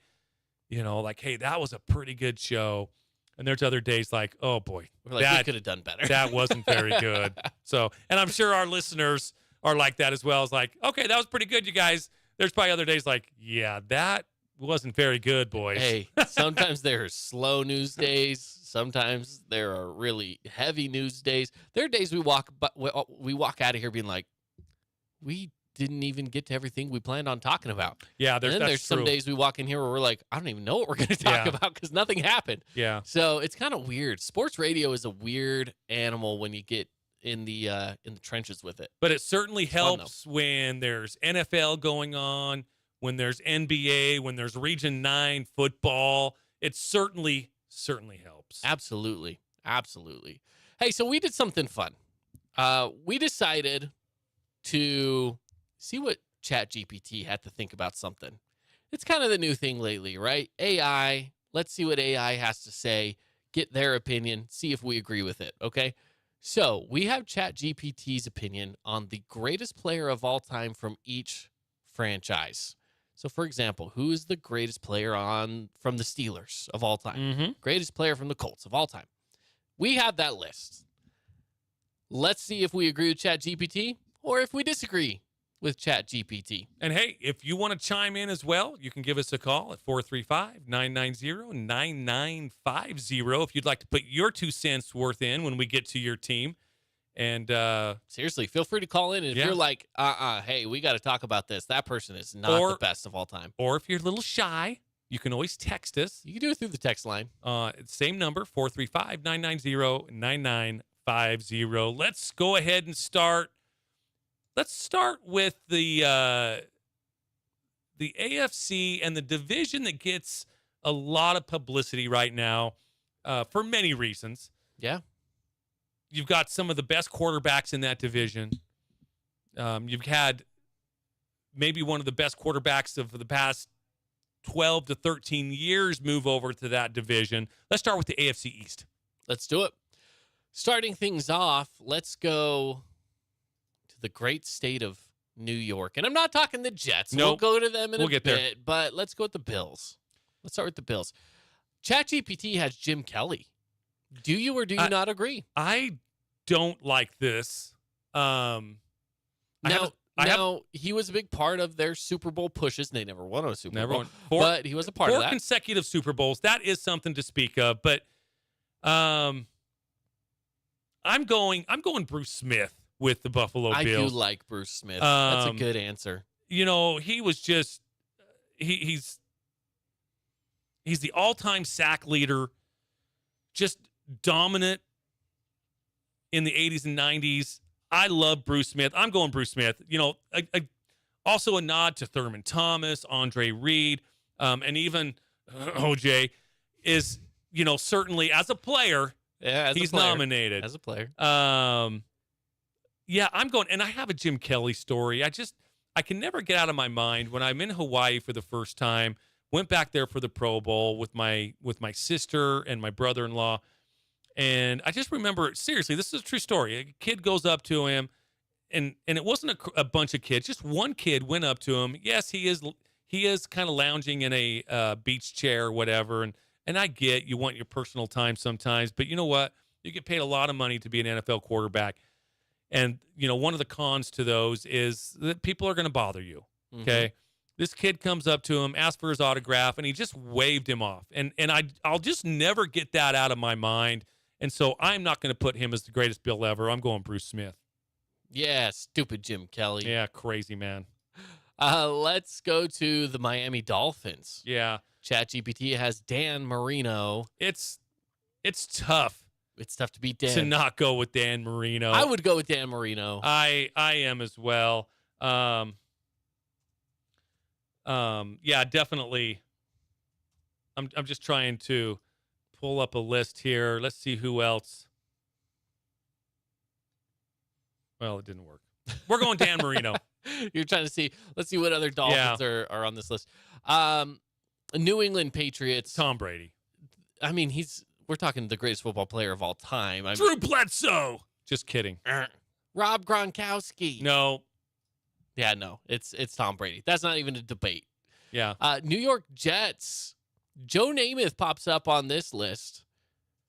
you know, like, hey, that was a pretty good show, and there's other days like, oh boy, We're like, we could have done better. that wasn't very good. So, and I'm sure our listeners are like that as well. It's like, okay, that was pretty good, you guys. There's probably other days like, yeah, that wasn't very good, boys. Hey, sometimes there are slow news days. Sometimes there are really heavy news days. There are days we walk out of here being like, we didn't even get to everything we planned on talking about. Yeah, and then there's some days we walk in here where we're like, I don't even know what we're going to talk about because nothing happened. Yeah. So it's kind of weird. Sports radio is a weird animal when you get in the trenches with it. But it certainly It's fun, helps when there's NFL going on, when there's NBA, when there's Region 9 football. It certainly helps. Absolutely. Hey, so we did something fun. We decided to see what ChatGPT had to think about something. It's kind of the new thing lately, right? AI. Let's see what AI has to say, get their opinion, see if we agree with it, okay? So we have ChatGPT's opinion on the greatest player of all time from each franchise. So, for example, who is the greatest player from the Steelers of all time? Mm-hmm. Greatest player from the Colts of all time. We have that list. Let's see if we agree with ChatGPT or if we disagree with ChatGPT. And hey, if you want to chime in as well, you can give us a call at 435-990-9950 if you'd like to put your 2 cents worth in when we get to your team. And seriously, feel free to call in. And if you're like, hey, we got to talk about this. That person is not the best of all time. Or if you're a little shy, you can always text us. You can do it through the text line. Same number, 435-990-9950. Let's go ahead and start. Let's start with the AFC and the division that gets a lot of publicity right now for many reasons. Yeah. You've got some of the best quarterbacks in that division. You've had maybe one of the best quarterbacks of the past 12 to 13 years move over to that division. Let's start with the AFC East. Let's do it. Starting things off, let's go to the great state of New York. And I'm not talking the Jets. Nope. We'll go to them in a get bit, there. but let's go with the Bills. Let's start with the Bills. ChatGPT has Jim Kelly. Do you or do you not agree? I don't like this. He was a big part of their Super Bowl pushes. They never won a Super Bowl, won. but he was a part of that. 4 consecutive Super Bowls. That is something to speak of. But I'm going Bruce Smith with the Buffalo Bills. I do like Bruce Smith. That's a good answer. You know, he was just he's the all-time sack leader, just dominant in the 80s and 90s. I love Bruce Smith. I'm going Bruce Smith. You know, also a nod to Thurman Thomas, Andre Reed, and even OJ is, you know, certainly as a player, he's nominated. As a player. Yeah, I'm going, and I have a Jim Kelly story. I can never get out of my mind when I'm in Hawaii for the first time, went back there for the Pro Bowl with my sister and my brother-in-law. And I just remember, seriously, this is a true story. A kid goes up to him, and it wasn't a bunch of kids. Just one kid went up to him. Yes, he is kind of lounging in a beach chair or whatever. And I get you want your personal time sometimes, but you know what? You get paid a lot of money to be an NFL quarterback. And, you know, one of the cons to those is that people are going to bother you, okay? Mm-hmm. This kid comes up to him, asks for his autograph, and he just waved him off. And I'll just never get that out of my mind. And so I'm not going to put him as the greatest Bill ever. I'm going Bruce Smith. Yeah, stupid Jim Kelly. Yeah, crazy, man. Let's go to the Miami Dolphins. Yeah. ChatGPT has Dan Marino. It's tough. It's tough to beat Dan. To not go with Dan Marino. I would go with Dan Marino. I am as well. Yeah, definitely. I'm just trying to pull up a list here. Let's see who else. Well, it didn't work. We're going Dan Marino. You're trying to see. Let's see what other Dolphins are on this list. New England Patriots. Tom Brady. I mean, we're talking the greatest football player of all time. Drew Bledsoe. Just kidding. Rob Gronkowski. No. Yeah, no. It's Tom Brady. That's not even a debate. Yeah. New York Jets. Joe Namath pops up on this list.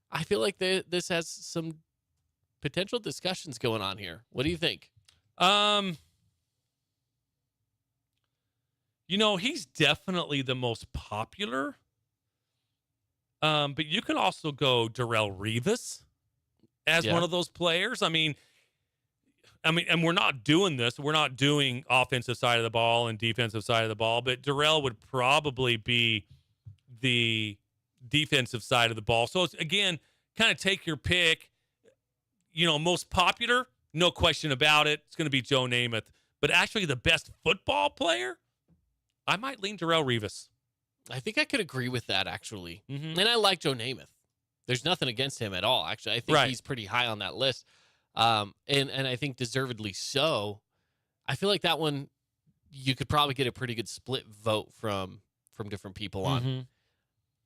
I feel like this has some potential discussions going on here. What do you think? You know, he's definitely the most popular. But you could also go Darrelle Revis as one of those players. I mean, and we're not doing this. We're not doing offensive side of the ball and defensive side of the ball, but Darrelle would probably be the defensive side of the ball. So it's, again, kind of take your pick. You know, most popular, no question about it. It's going to be Joe Namath. But actually the best football player, I might lean Darrelle Revis. I think I could agree with that, actually. Mm-hmm. And I like Joe Namath. There's nothing against him at all, actually. I think he's pretty high on that list. And I think deservedly so. I feel like that one, you could probably get a pretty good split vote from different people on. Mm-hmm.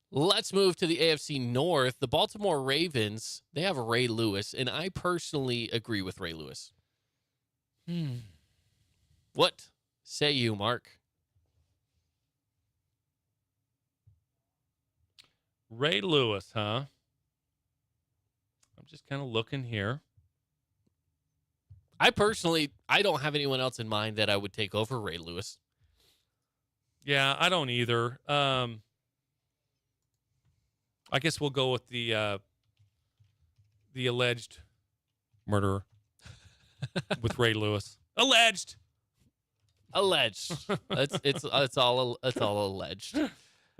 Let's move to the AFC North. The Baltimore Ravens, they have Ray Lewis, and I personally agree with Ray Lewis. What say you, Mark? Ray Lewis, huh? I'm just kind of looking here. I don't have anyone else in mind that I would take over Ray Lewis. Yeah, I don't either. I guess we'll go with the alleged murderer with Ray Lewis. Alleged. It's all alleged.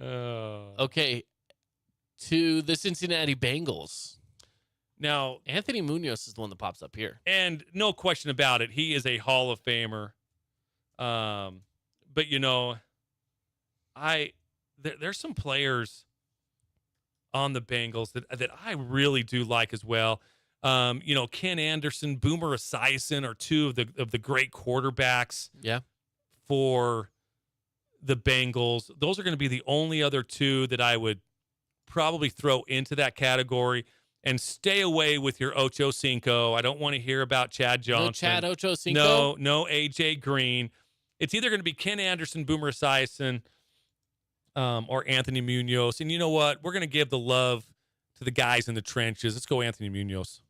Okay, to the Cincinnati Bengals. Now, Anthony Munoz is the one that pops up here. And no question about it, he is a Hall of Famer. But, there's some players on the Bengals that I really do like as well. Ken Anderson, Boomer Esiason are two of the great quarterbacks for the Bengals. Those are going to be the only other two that I would probably throw into that category. And stay away with your Ocho Cinco. I don't want to hear about Chad Johnson. No Chad Ocho Cinco? No AJ Green. It's either going to be Ken Anderson, Boomer Esiason, or Anthony Munoz. And you know what? We're going to give the love to the guys in the trenches. Let's go Anthony Munoz.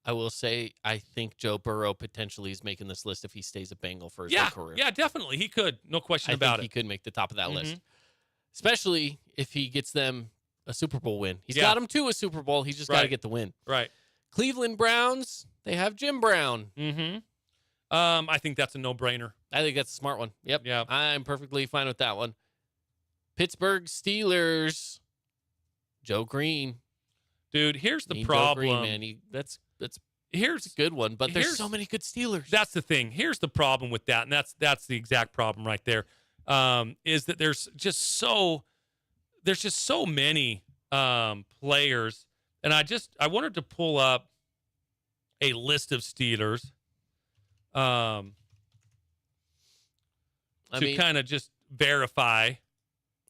I will say I think Joe Burrow potentially is making this list if he stays a Bengal for his whole career. Yeah, definitely. He could. No question about it. He could make the top of that list. Especially if he gets them a Super Bowl win. He's got him to a Super Bowl. He's just got to get the win. Right. Cleveland Browns, they have Jim Brown. I think that's a no-brainer. I think that's a smart one. Yep. Yeah. I'm perfectly fine with that one. Pittsburgh Steelers, Joe Green. Dude, here's the problem. Joe Green, man. That's a good one, but there's so many good Steelers. That's the thing. Here's the problem with that, and that's the exact problem right there. Is that there's just so many players, and I wanted to pull up a list of Steelers to kind of just verify.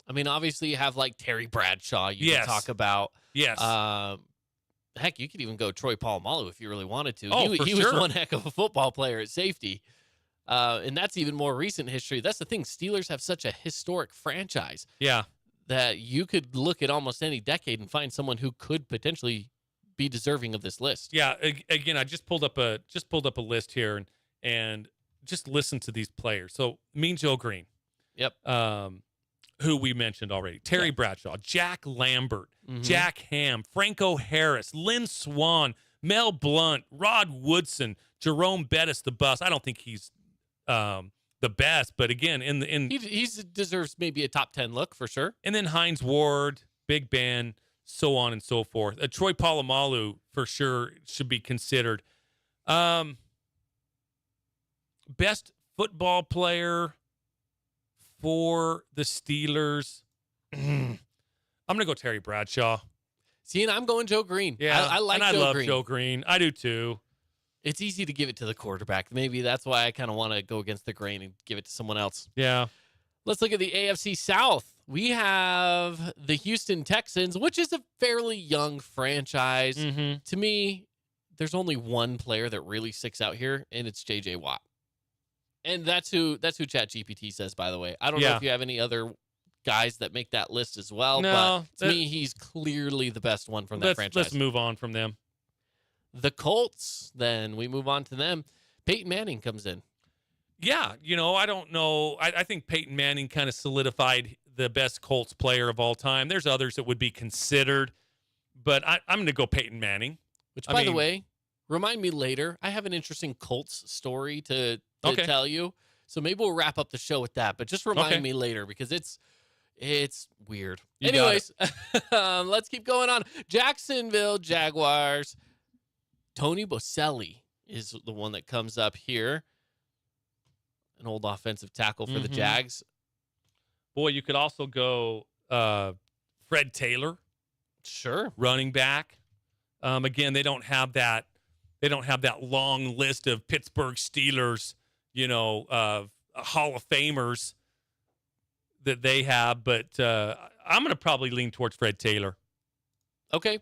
I mean, obviously you have like Terry Bradshaw you can talk about. Yes. Heck, you could even go Troy Polamalu if you really wanted to. Oh, he was one heck of a football player at safety. And that's even more recent history. That's the thing. Steelers have such a historic franchise. Yeah. That you could look at almost any decade and find someone who could potentially be deserving of this list. Yeah. Again, I just pulled up a list here and just listen to these players. So Mean Joe Green. Yep. Who we mentioned already. Terry Bradshaw, Jack Lambert, Jack Ham, Franco Harris, Lynn Swann, Mel Blount, Rod Woodson, Jerome Bettis, the bus. I don't think he's the best, but again, he deserves maybe a top 10 look for sure. And then Hines Ward, Big Ben, so on and so forth. Troy Polamalu for sure should be considered. Best football player for the Steelers. I'm gonna go Terry Bradshaw. See, and I'm going Joe Green. Yeah, I like and Joe I love Green. Joe Green. I do too. It's easy to give it to the quarterback. Maybe that's why I kind of want to go against the grain and give it to someone else. Yeah. Let's look at the AFC South. We have the Houston Texans, which is a fairly young franchise. To me, there's only one player that really sticks out here, and it's J.J. Watt. And that's who ChatGPT says, by the way. I don't know if you have any other guys that make that list as well, but to me, he's clearly the best one from that franchise. Let's move on from them. The Colts, then we move on to them. Peyton Manning comes in. Yeah, I don't know. I think Peyton Manning kind of solidified the best Colts player of all time. There's others that would be considered, but I'm going to go Peyton Manning. Which, by the way, remind me later. I have an interesting Colts story to tell you. So maybe we'll wrap up the show with that, but just remind me later because it's weird. Anyways, let's keep going on. Jacksonville Jaguars. Tony Boselli is the one that comes up here. An old offensive tackle for the Jags. Boy, you could also go Fred Taylor. Sure. Running back. Again, they don't have that long list of Pittsburgh Steelers, Hall of Famers that they have, but I'm going to probably lean towards Fred Taylor. Okay.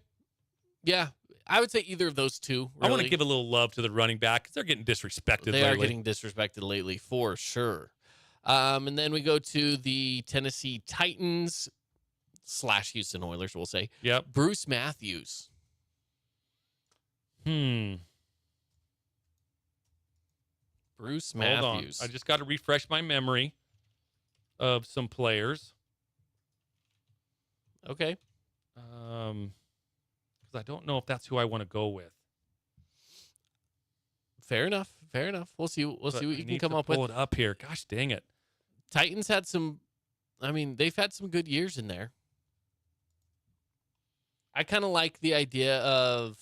Yeah. I would say either of those two. I want to really. give a little love to the running back because they're getting disrespected They lately. are getting disrespected lately for sure. And then we go to the Tennessee Titans / Houston Oilers, we'll say. Yep. Bruce Matthews. Bruce Matthews. Hold on. I just got to refresh my memory of some players. Okay. Because I don't know if that's who I want to go with. Fair enough. We'll see what you can come up with. Pull it up here. Gosh dang it. Titans had some, they've had some good years in there. I kind of like the idea of,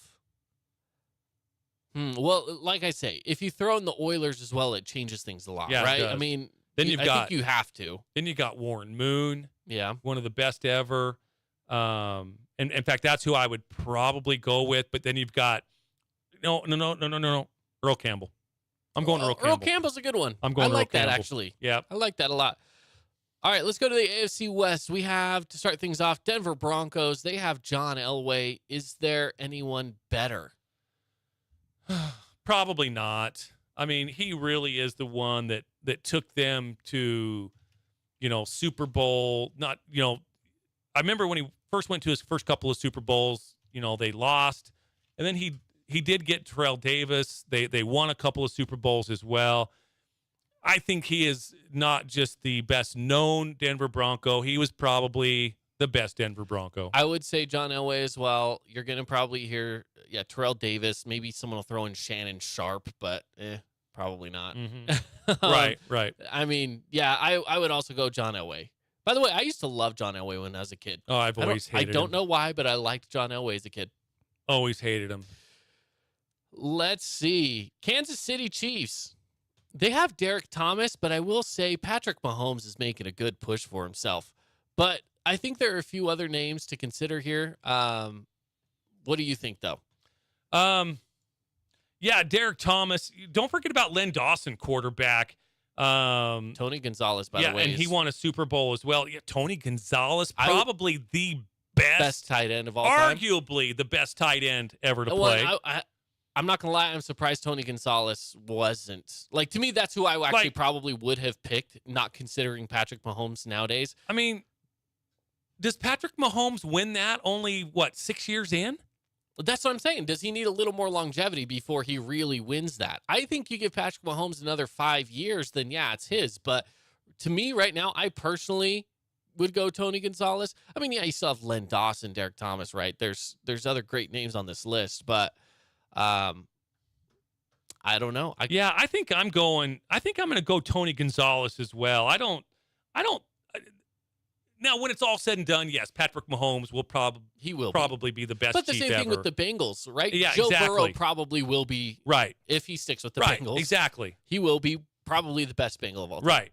well, like I say, if you throw in the Oilers as well, it changes things a lot, Yeah, it right? does. I mean, Then I think you have to. Then you got Warren Moon. Yeah. One of the best ever. And in fact, that's who I would probably go with. But then you've got no. Earl Campbell. I'm going Earl Campbell. Earl Campbell's a good one. I'm going I like Earl that Campbell. actually. Yeah. I like that a lot. All right, let's go to the AFC West. We have, to start things off, Denver Broncos. They have John Elway. Is there anyone better? Probably not. I mean, he really is the one that took them to, Super Bowl. Not, I remember when he first went to his first couple of Super Bowls, they lost. And then he did get Terrell Davis. They won a couple of Super Bowls as well. I think he is not just the best known Denver Bronco. He was probably the best Denver Bronco. I would say John Elway as well. You're going to probably hear, Terrell Davis. Maybe someone will throw in Shannon Sharp, but probably not. Right. I mean, I would also go John Elway. By the way, I used to love John Elway when I was a kid. Oh, I've always hated him. I don't know why, but I liked John Elway as a kid. Always hated him. Let's see. Kansas City Chiefs. They have Derek Thomas, but I will say Patrick Mahomes is making a good push for himself. But I think there are a few other names to consider here. What do you think, though? Yeah, Derek Thomas. Don't forget about Len Dawson, quarterback. Tony Gonzalez, by the way. And he won a Super Bowl as well. Yeah, Tony Gonzalez, probably the best tight end of all time. Arguably the best tight end ever to play. I'm not going to lie. I'm surprised Tony Gonzalez wasn't. Like, to me, that's who I actually probably would have picked, not considering Patrick Mahomes nowadays. I mean, does Patrick Mahomes win that only, 6 years in? That's what I'm saying. Does he need a little more longevity before he really wins that? I think you give Patrick Mahomes another 5 years, then it's his. But to me right now, I personally would go Tony Gonzalez. I mean, you still have Len Dawson, Derek Thomas, right? There's other great names on this list, but I don't know. I think I'm going to go Tony Gonzalez as well. I don't. Now, when it's all said and done, yes, Patrick Mahomes will probably be the best. But the Chief same thing ever. with the Bengals, right? Yeah, Joe exactly. Burrow probably will be right if he sticks with the right, Bengals. Exactly. He will be probably the best Bengal of all time. Right.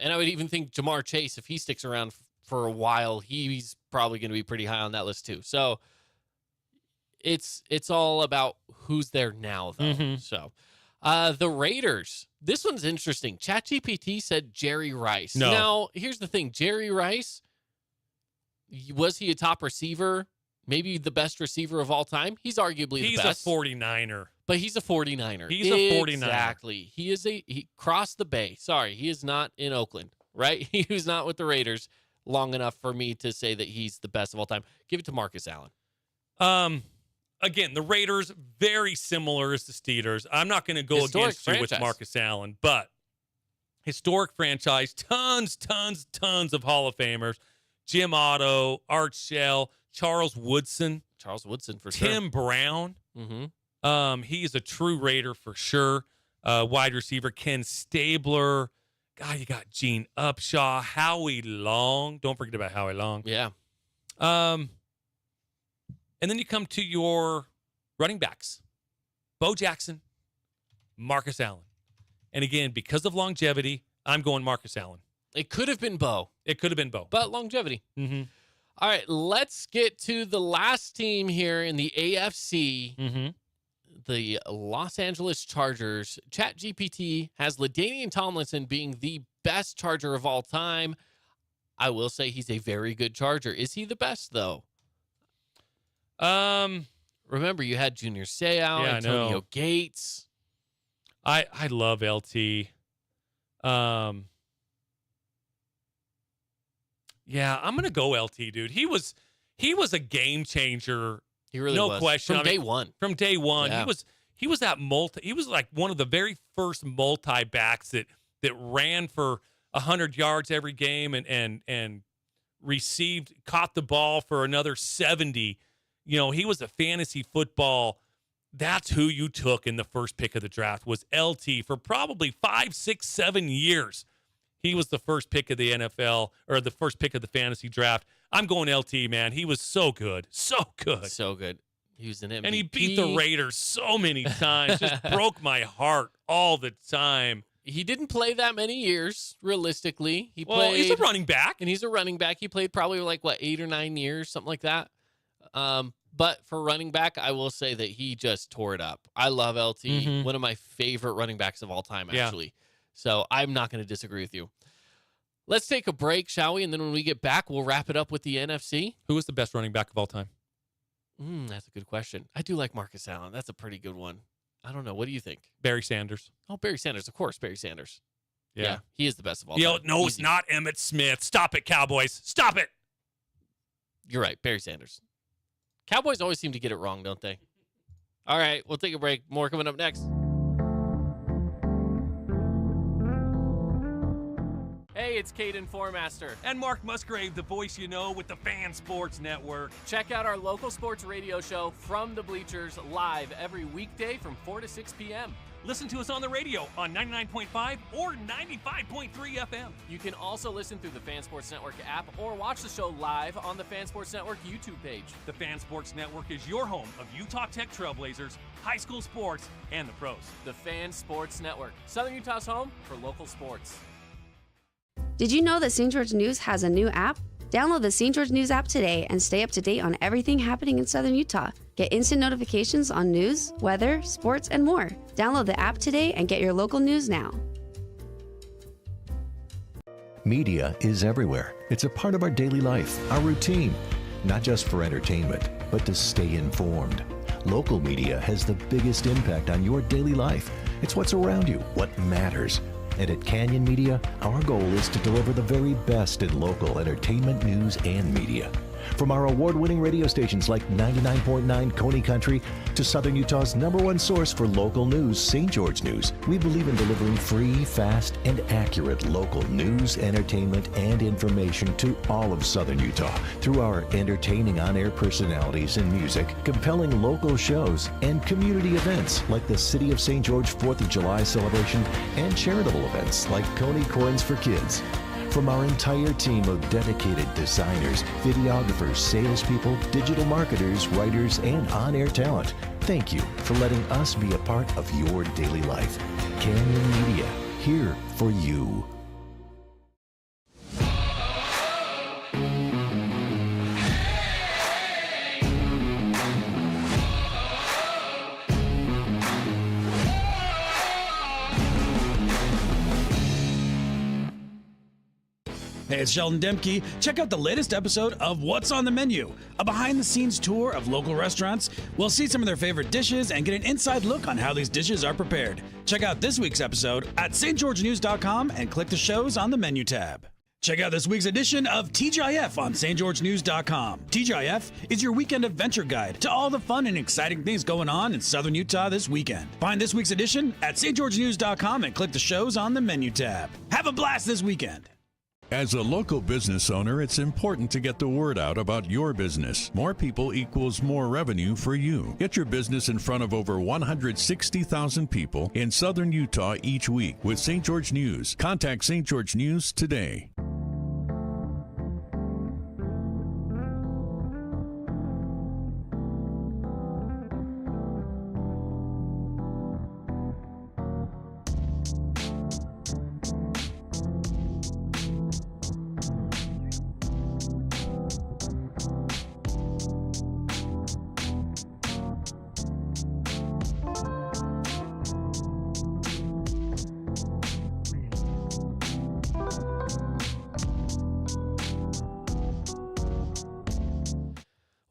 And I would even think Jamar Chase, if he sticks around for a while, he's probably going to be pretty high on that list too. So it's all about who's there now, though. Mm-hmm. So the Raiders. This one's interesting. ChatGPT said Jerry Rice. No. Now, here's the thing. Jerry Rice, was he a top receiver? Maybe the best receiver of all time? He's arguably the best. He's a 49er. But he's a 49er. He's a 49er. Exactly. He crossed the bay. Sorry, he is not in Oakland, right? He was not with the Raiders long enough for me to say that he's the best of all time. Give it to Marcus Allen. Again, the Raiders, very similar as the Steelers. I'm not going to go Historic against you with franchise. Marcus Allen, but historic franchise, tons of Hall of Famers. Jim Otto, Art Shell, Charles Woodson For sure. Tim Brown. Mm-hmm. He is a true Raider for sure. Wide receiver Ken Stabler. God, you got Gene Upshaw, Howie Long. Don't forget about Howie Long. Yeah. And then you come to your running backs, Bo Jackson, Marcus Allen. And again, because of longevity, I'm going Marcus Allen. It could have been Bo. But longevity. Mm-hmm. All right, let's get to the last team here in the AFC. Mm-hmm. The Los Angeles Chargers. ChatGPT has LaDainian Tomlinson being the best Charger of all time. I will say he's a very good Charger. Is he the best, though? Remember, you had Junior Seau, Antonio Gates. I love LT. Yeah, I'm gonna go LT, dude. He was a game changer. He really no was. question. From day one. From day one, Yeah. he was that He was like one of the very first multi backs that ran for 100 yards every game and caught the ball for another 70. You know, he was a fantasy football. That's who you took in the first pick of the draft was LT for probably 5, 6, 7 years. He was the first pick of the NFL or the first pick of the fantasy draft. I'm going LT, man. He was so good. So good. So good. He was an MVP. And he beat the Raiders so many times. Just broke my heart all the time. He didn't play that many years, realistically. He's a running back. And he's a running back. He played probably 8 or 9 years, something like that. But for running back, I will say that he just tore it up. I love LT. One of my favorite running backs of all time, actually. Yeah. So I'm not going to disagree with you. Let's take a break, shall we? And then when we get back, we'll wrap it up with the NFC. Who is the best running back of all time? That's a good question. I do like Marcus Allen. That's a pretty good one. I don't know. What do you think? Barry Sanders. Oh, Barry Sanders. Of course, Barry Sanders. Yeah. He is the best of all time. No, it's not Emmitt Smith. Stop it, Cowboys. Stop it. You're right. Barry Sanders. Cowboys always seem to get it wrong, don't they? All right. We'll take a break. More coming up next. Hey, it's Caden Formaster. And Mark Musgrave, the voice you know with the Fan Sports Network. Check out our local sports radio show From the Bleachers live every weekday from 4 to 6 p.m. Listen to us on the radio on 99.5 or 95.3 FM. You can also listen through the Fan Sports Network app or watch the show live on the Fan Sports Network YouTube page. The Fan Sports Network is your home of Utah Tech Trailblazers, high school sports, and the pros. The Fan Sports Network, Southern Utah's home for local sports. Did you know that St. George News has a new app? Download the St. George News app today and stay up to date on everything happening in Southern Utah. Get instant notifications on news, weather, sports, and more. Download the app today and get your local news now. Media is everywhere. It's a part of our daily life, our routine, not just for entertainment, but to stay informed. Local media has the biggest impact on your daily life. It's what's around you, what matters. And at Canyon Media, our goal is to deliver the very best in local entertainment, news, and media. From our award-winning radio stations like 99.9 Coney Country to Southern Utah's #1 source for local news, St. George News, we believe in delivering free, fast, and accurate local news, entertainment, and information to all of Southern Utah through our entertaining on-air personalities and music, compelling local shows, and community events like the City of St. George 4th of July celebration and charitable events like Coney Coins for Kids. From our entire team of dedicated designers, videographers, salespeople, digital marketers, writers, and on-air talent, thank you for letting us be a part of your daily life. Canyon Media, here for you. Hey, it's Sheldon Demke. Check out the latest episode of What's on the Menu, a behind-the-scenes tour of local restaurants. We'll see some of their favorite dishes and get an inside look on how these dishes are prepared. Check out this week's episode at stgeorgenews.com and click the shows on the menu tab. Check out this week's edition of TGIF on stgeorgenews.com. TGIF is your weekend adventure guide to all the fun and exciting things going on in Southern Utah this weekend. Find this week's edition at stgeorgenews.com and click the shows on the menu tab. Have a blast this weekend. As a local business owner, it's important to get the word out about your business. More people equals more revenue for you. Get your business in front of over 160,000 people in Southern Utah each week with St. George News. Contact St. George News today.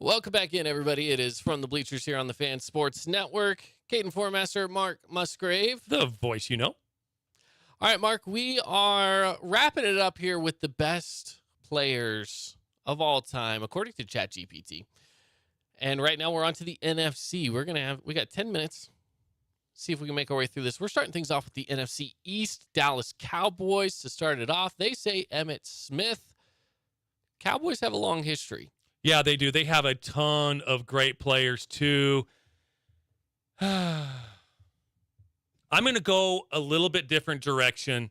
Welcome back in, everybody. It is From the Bleachers here on the Fan Sports Network. Caden Formaster, Mark Musgrave. The voice you know. All right, Mark, we are wrapping it up here with the best players of all time, according to ChatGPT. And right now we're on to the NFC. We got 10 minutes. See if we can make our way through this. We're starting things off with the NFC East. Dallas Cowboys to start it off. They say Emmitt Smith. Cowboys have a long history. Yeah, they do. They have a ton of great players, too. I'm going to go a little bit different direction.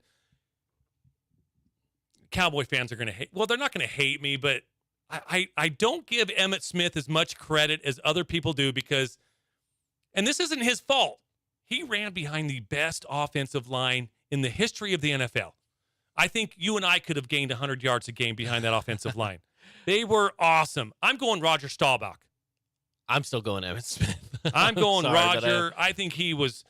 Cowboy fans are going to hate. Well, they're not going to hate me, but I don't give Emmitt Smith as much credit as other people do because, and this isn't his fault, he ran behind the best offensive line in the history of the NFL. I think you and I could have gained 100 yards a game behind that offensive line. They were awesome. I'm going Roger Staubach. I'm still going Emmitt Smith. I'm going Sorry, Roger. I think he was,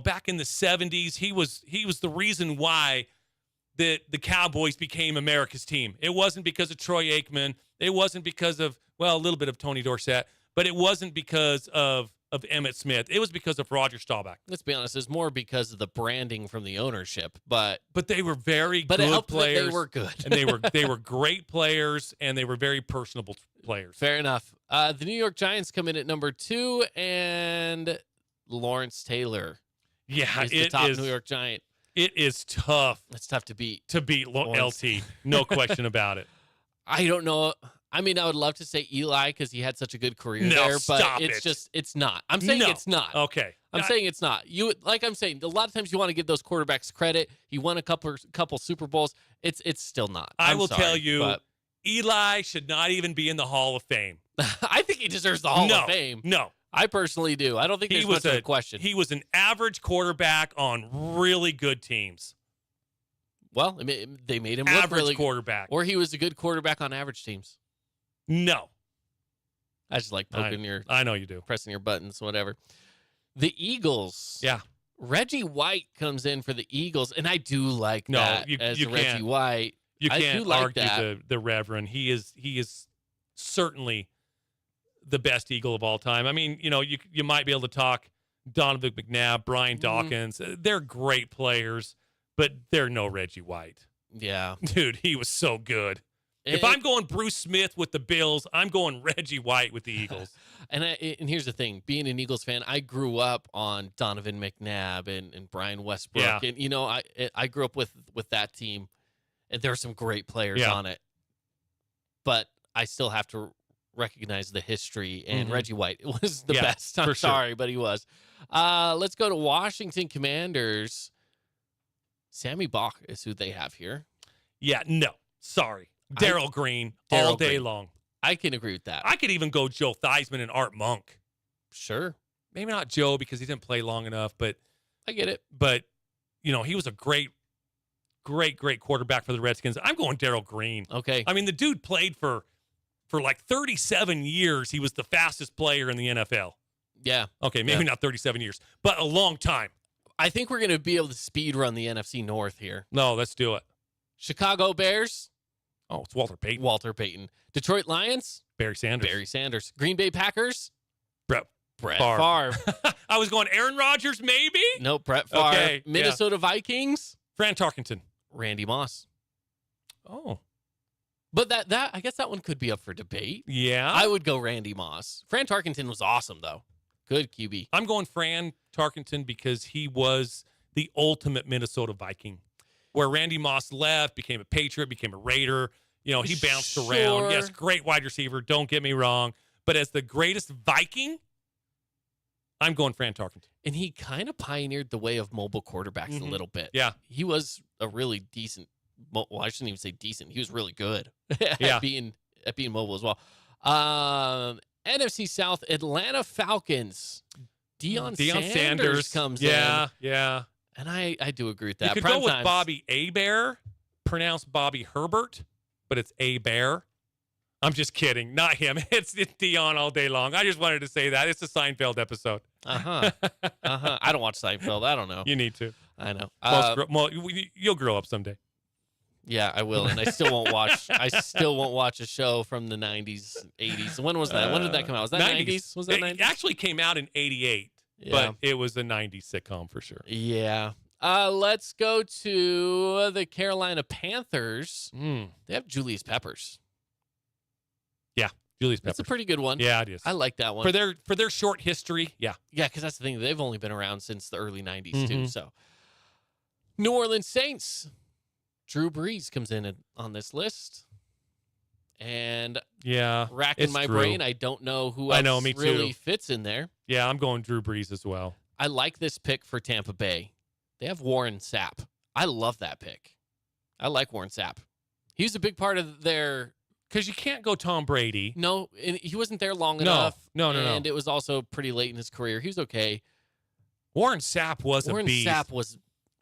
back in the 70s, he was the reason why the Cowboys became America's team. It wasn't because of Troy Aikman. It wasn't because of, a little bit of Tony Dorsett, but it wasn't because of Emmitt Smith. It was because of Roger Staubach. Let's be honest, it's more because of the branding from the ownership, but they were very it good helped players. that they were good. And they were great players, and they were very personable players. Fair enough. The New York Giants come in at number 2, and Lawrence Taylor is the top New York Giant. It is tough. It's tough to beat. LT. No question about it. I don't know. I mean, I would love to say Eli because he had such a good career there, but it's not. I'm saying it's not. Okay. I'm saying it's not. I'm saying, a lot of times you want to give those quarterbacks credit. He won a couple Super Bowls. It's still not. I will tell you, Eli should not even be in the Hall of Fame. I think he deserves the Hall of Fame. No. I personally do. I don't think there's much of a question. He was an average quarterback on really good teams. Well, they made him look average really quarterback. Or he was a good quarterback on average teams. No. I just like poking I know you do. Pressing your buttons, whatever. The Eagles. Yeah. Reggie White comes in for the Eagles, and I do like that as Reggie White. You can't I do like argue the Reverend. He is certainly the best Eagle of all time. I mean, you might be able to talk Donovan McNabb, Brian Dawkins. They're great players, but they're no Reggie White. Yeah. Dude, he was so good. If I'm going Bruce Smith with the Bills, I'm going Reggie White with the Eagles. And here's the thing. Being an Eagles fan, I grew up on Donovan McNabb and Brian Westbrook. Yeah. And, I grew up with that team, and there were some great players on it. But I still have to recognize the history, and Reggie White was the best. I'm sorry, but he was. Let's go to Washington Commanders. Sammy Bach is who they have here. Yeah, no. Sorry. Darryl Green all day long. I can agree with that. I could even go Joe Theismann and Art Monk. Sure. Maybe not Joe because he didn't play long enough, but I get it. But, he was a great quarterback for the Redskins. I'm going Darryl Green. Okay. I mean, the dude played for like 37 years. He was the fastest player in the NFL. Yeah. Okay, maybe not 37 years, but a long time. I think we're going to be able to speed run the NFC North here. No, let's do it. Chicago Bears. Oh, it's Walter Payton. Walter Payton. Detroit Lions. Barry Sanders. Barry Sanders. Green Bay Packers. Brett Favre. I was going Aaron Rodgers, maybe? Nope, Brett Favre. Okay, Minnesota Vikings. Fran Tarkenton. Randy Moss. Oh. But that I guess that one could be up for debate. Yeah. I would go Randy Moss. Fran Tarkenton was awesome, though. Good QB. I'm going Fran Tarkenton because he was the ultimate Minnesota Viking. Where Randy Moss left, became a Patriot, became a Raider. He bounced around. Yes, great wide receiver. Don't get me wrong. But as the greatest Viking, I'm going Fran Tarkenton. And he kind of pioneered the way of mobile quarterbacks a little bit. Yeah. He was a really decent, well, I shouldn't even say decent. He was really good at being mobile as well. NFC South, Atlanta Falcons. Deion Sanders comes in. Yeah. And I do agree with that. You could go with Bobby Hebert, pronounced Bobby Herbert, but it's Hebert. I'm just kidding. Not him. It's Deion all day long. I just wanted to say that. It's a Seinfeld episode. I don't watch Seinfeld. I don't know. You need to. I know. You'll grow up someday. Yeah, I will, and I still won't watch. I still won't watch a show from the 90s, 80s. When was that? When did that come out? Was that 90s? Was that 90s? It actually came out in 88, but it was a 90s sitcom for sure. Yeah. Let's go to the Carolina Panthers. They have Julius Peppers. Yeah, Julius Peppers. That's a pretty good one. Yeah, it is. I like that one. For their short history, yeah. Yeah, because that's the thing. They've only been around since the early 90s, too. So, New Orleans Saints. Drew Brees comes in on this list. And racking my brain, I don't know who else really fits in there. Yeah, I'm going Drew Brees as well. I like this pick for Tampa Bay. They have Warren Sapp. I love that pick. I like Warren Sapp. He's a big part of their... Because you can't go Tom Brady. No, and he wasn't there long enough. No. And it was also pretty late in his career. He was okay. Warren Sapp was a beast. Warren Sapp was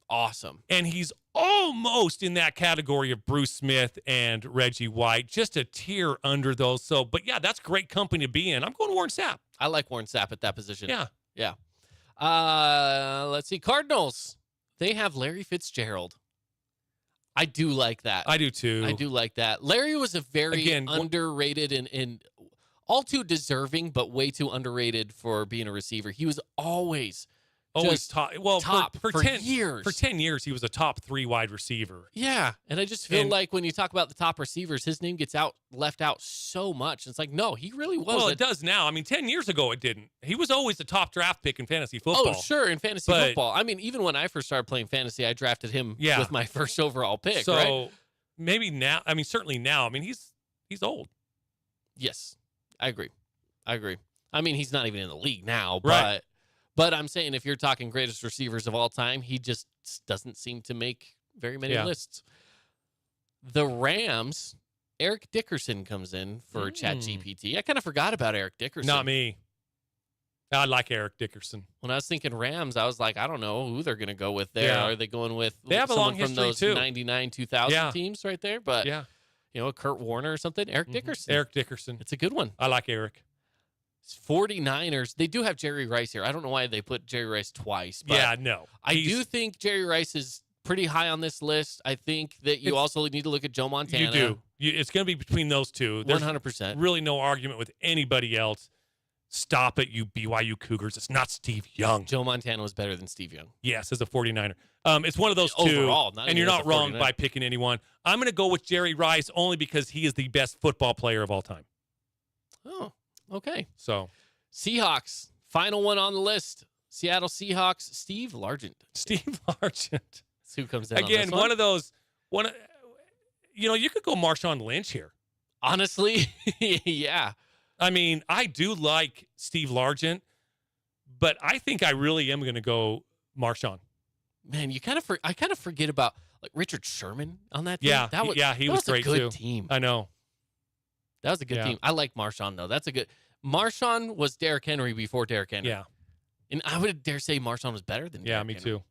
awesome. And he's almost in that category of Bruce Smith and Reggie White, just a tier under those. So, but yeah, that's great company to be in. I'm going Warren Sapp. I like Warren Sapp at that position. Yeah. Let's see. Cardinals. They have Larry Fitzgerald. I do like that. I do too. I do like that. Larry was a very underrated and all too deserving, but way too underrated for being a receiver. He was always top. Well, top for 10 years. For 10 years, he was a top 3 wide receiver. Yeah, and I just feel like when you talk about the top receivers, his name gets left out so much. It's like, no, he really was. Well, it does now. I mean, 10 years ago, it didn't. He was always the top draft pick in fantasy football. Oh, sure, in fantasy football. I mean, even when I first started playing fantasy, I drafted him with my first overall pick. So right? Maybe now. I mean, certainly now. I mean, he's old. Yes, I agree. I mean, he's not even in the league now, right. But I'm saying if you're talking greatest receivers of all time, he just doesn't seem to make very many lists. The Rams, Eric Dickerson comes in for ChatGPT. I kind of forgot about Eric Dickerson. Not me. I like Eric Dickerson. When I was thinking Rams, I was like, I don't know who they're going to go with there. Yeah. Are they going with they have someone a long history from those too. 99, 2000 teams right there? But, you know, Kurt Warner or something? Eric Dickerson. Eric Dickerson. It's a good one. I like Eric. 49ers, they do have Jerry Rice here. I don't know why they put Jerry Rice twice. But I do think Jerry Rice is pretty high on this list. I think that you also need to look at Joe Montana. You do. It's going to be between those two. There's 100%. Really no argument with anybody else. Stop it, you BYU Cougars. It's not Steve Young. Joe Montana was better than Steve Young. Yes, as a 49er. It's one of those two. Overall, and you're not wrong by picking anyone. I'm going to go with Jerry Rice only because he is the best football player of all time. Oh, okay. So, Seahawks, final one on the list. Seattle Seahawks, Steve Largent. Steve Largent. That's who comes in again, on this one of those. You know, you could go Marshawn Lynch here. Honestly, yeah. I mean, I do like Steve Largent, but I think I really am going to go Marshawn. Man, I kind of forget about like Richard Sherman on that team. Yeah, he was great too. That was a good too. team. I know. That was a good team. I like Marshawn though. That's a good. Marshawn was Derrick Henry before Derrick Henry. Yeah. And I would dare say Marshawn was better than Derrick me Henry. too.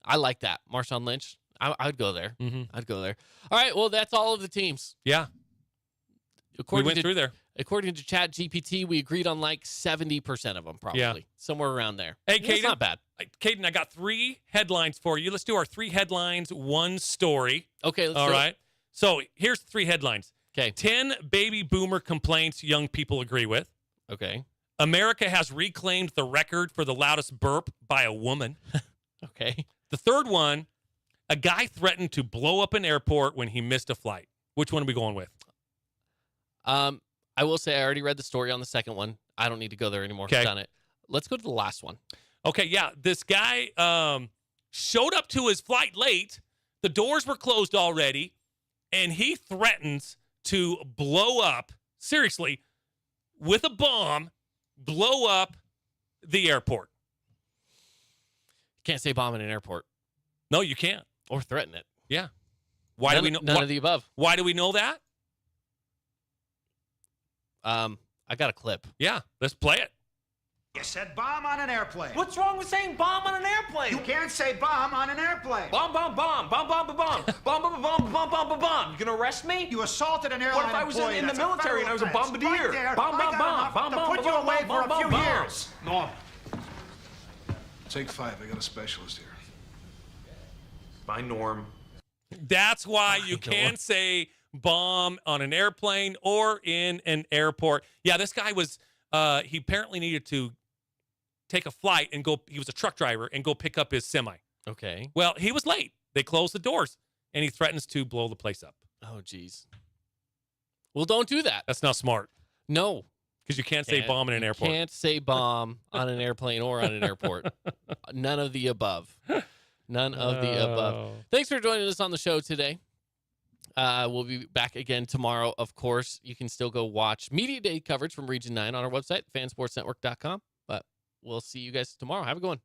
I like that. Marshawn Lynch. I'd go there. Mm-hmm. I'd go there. All right. Well, that's all of the teams. Yeah. We went through there. According to ChatGPT, we agreed on like 70% of them, probably. Somewhere around there. Hey, Caden. That's not bad. Caden, I got 3 headlines for you. Let's do our 3 headlines, 1 story. Okay, let's All do right. it. So here's the 3 headlines. Okay. 10 baby boomer complaints young people agree with. Okay. America has reclaimed the record for the loudest burp by a woman. Okay. The third one, a guy threatened to blow up an airport when he missed a flight. Which one are we going with? I will say I already read the story on the second one. I don't need to go there anymore. Okay. I've done it. Let's go to the last one. Okay, yeah. This guy showed up to his flight late. The doors were closed already, and he threatens to blow up, seriously, with a bomb, blow up the airport. Can't say bomb in an airport. No, you can't. Or threaten it. Yeah. Why do we know? None of the above. Why do we know that? I got a clip. Yeah, let's play it. You said bomb on an airplane. What's wrong with saying bomb on an airplane? You can't say bomb on an airplane. Bomb, bomb, bomb, bomb, bomb, bomb, bomb, bomb, bomb, bomb, bomb, bomb, bomb, bomb. You gonna arrest me? You assaulted an airline What if I was employee? in the That's a military and I was a federal offense. bombardier? Right there. Bomb, I bomb, got bomb, enough bomb, to bomb, put you bomb, away bomb, for a bomb, few bomb. years. Norm. Take 5. I got a specialist here. Bye, Norm. That's why you can say bomb on an airplane or in an airport. Yeah, this guy was, he apparently needed to take a flight and go, he was a truck driver, and go pick up his semi. Okay. Well, he was late. They closed the doors, and he threatens to blow the place up. Oh, geez. Well, don't do that. That's not smart. No. Because you can't say bomb in an airport. Can't say bomb on an airplane or on an airport. None of the above. None of the above. Thanks for joining us on the show today. We'll be back again tomorrow, of course. You can still go watch Media Day coverage from Region 9 on our website, fansportsnetwork.com. But we'll see you guys tomorrow. Have a good one.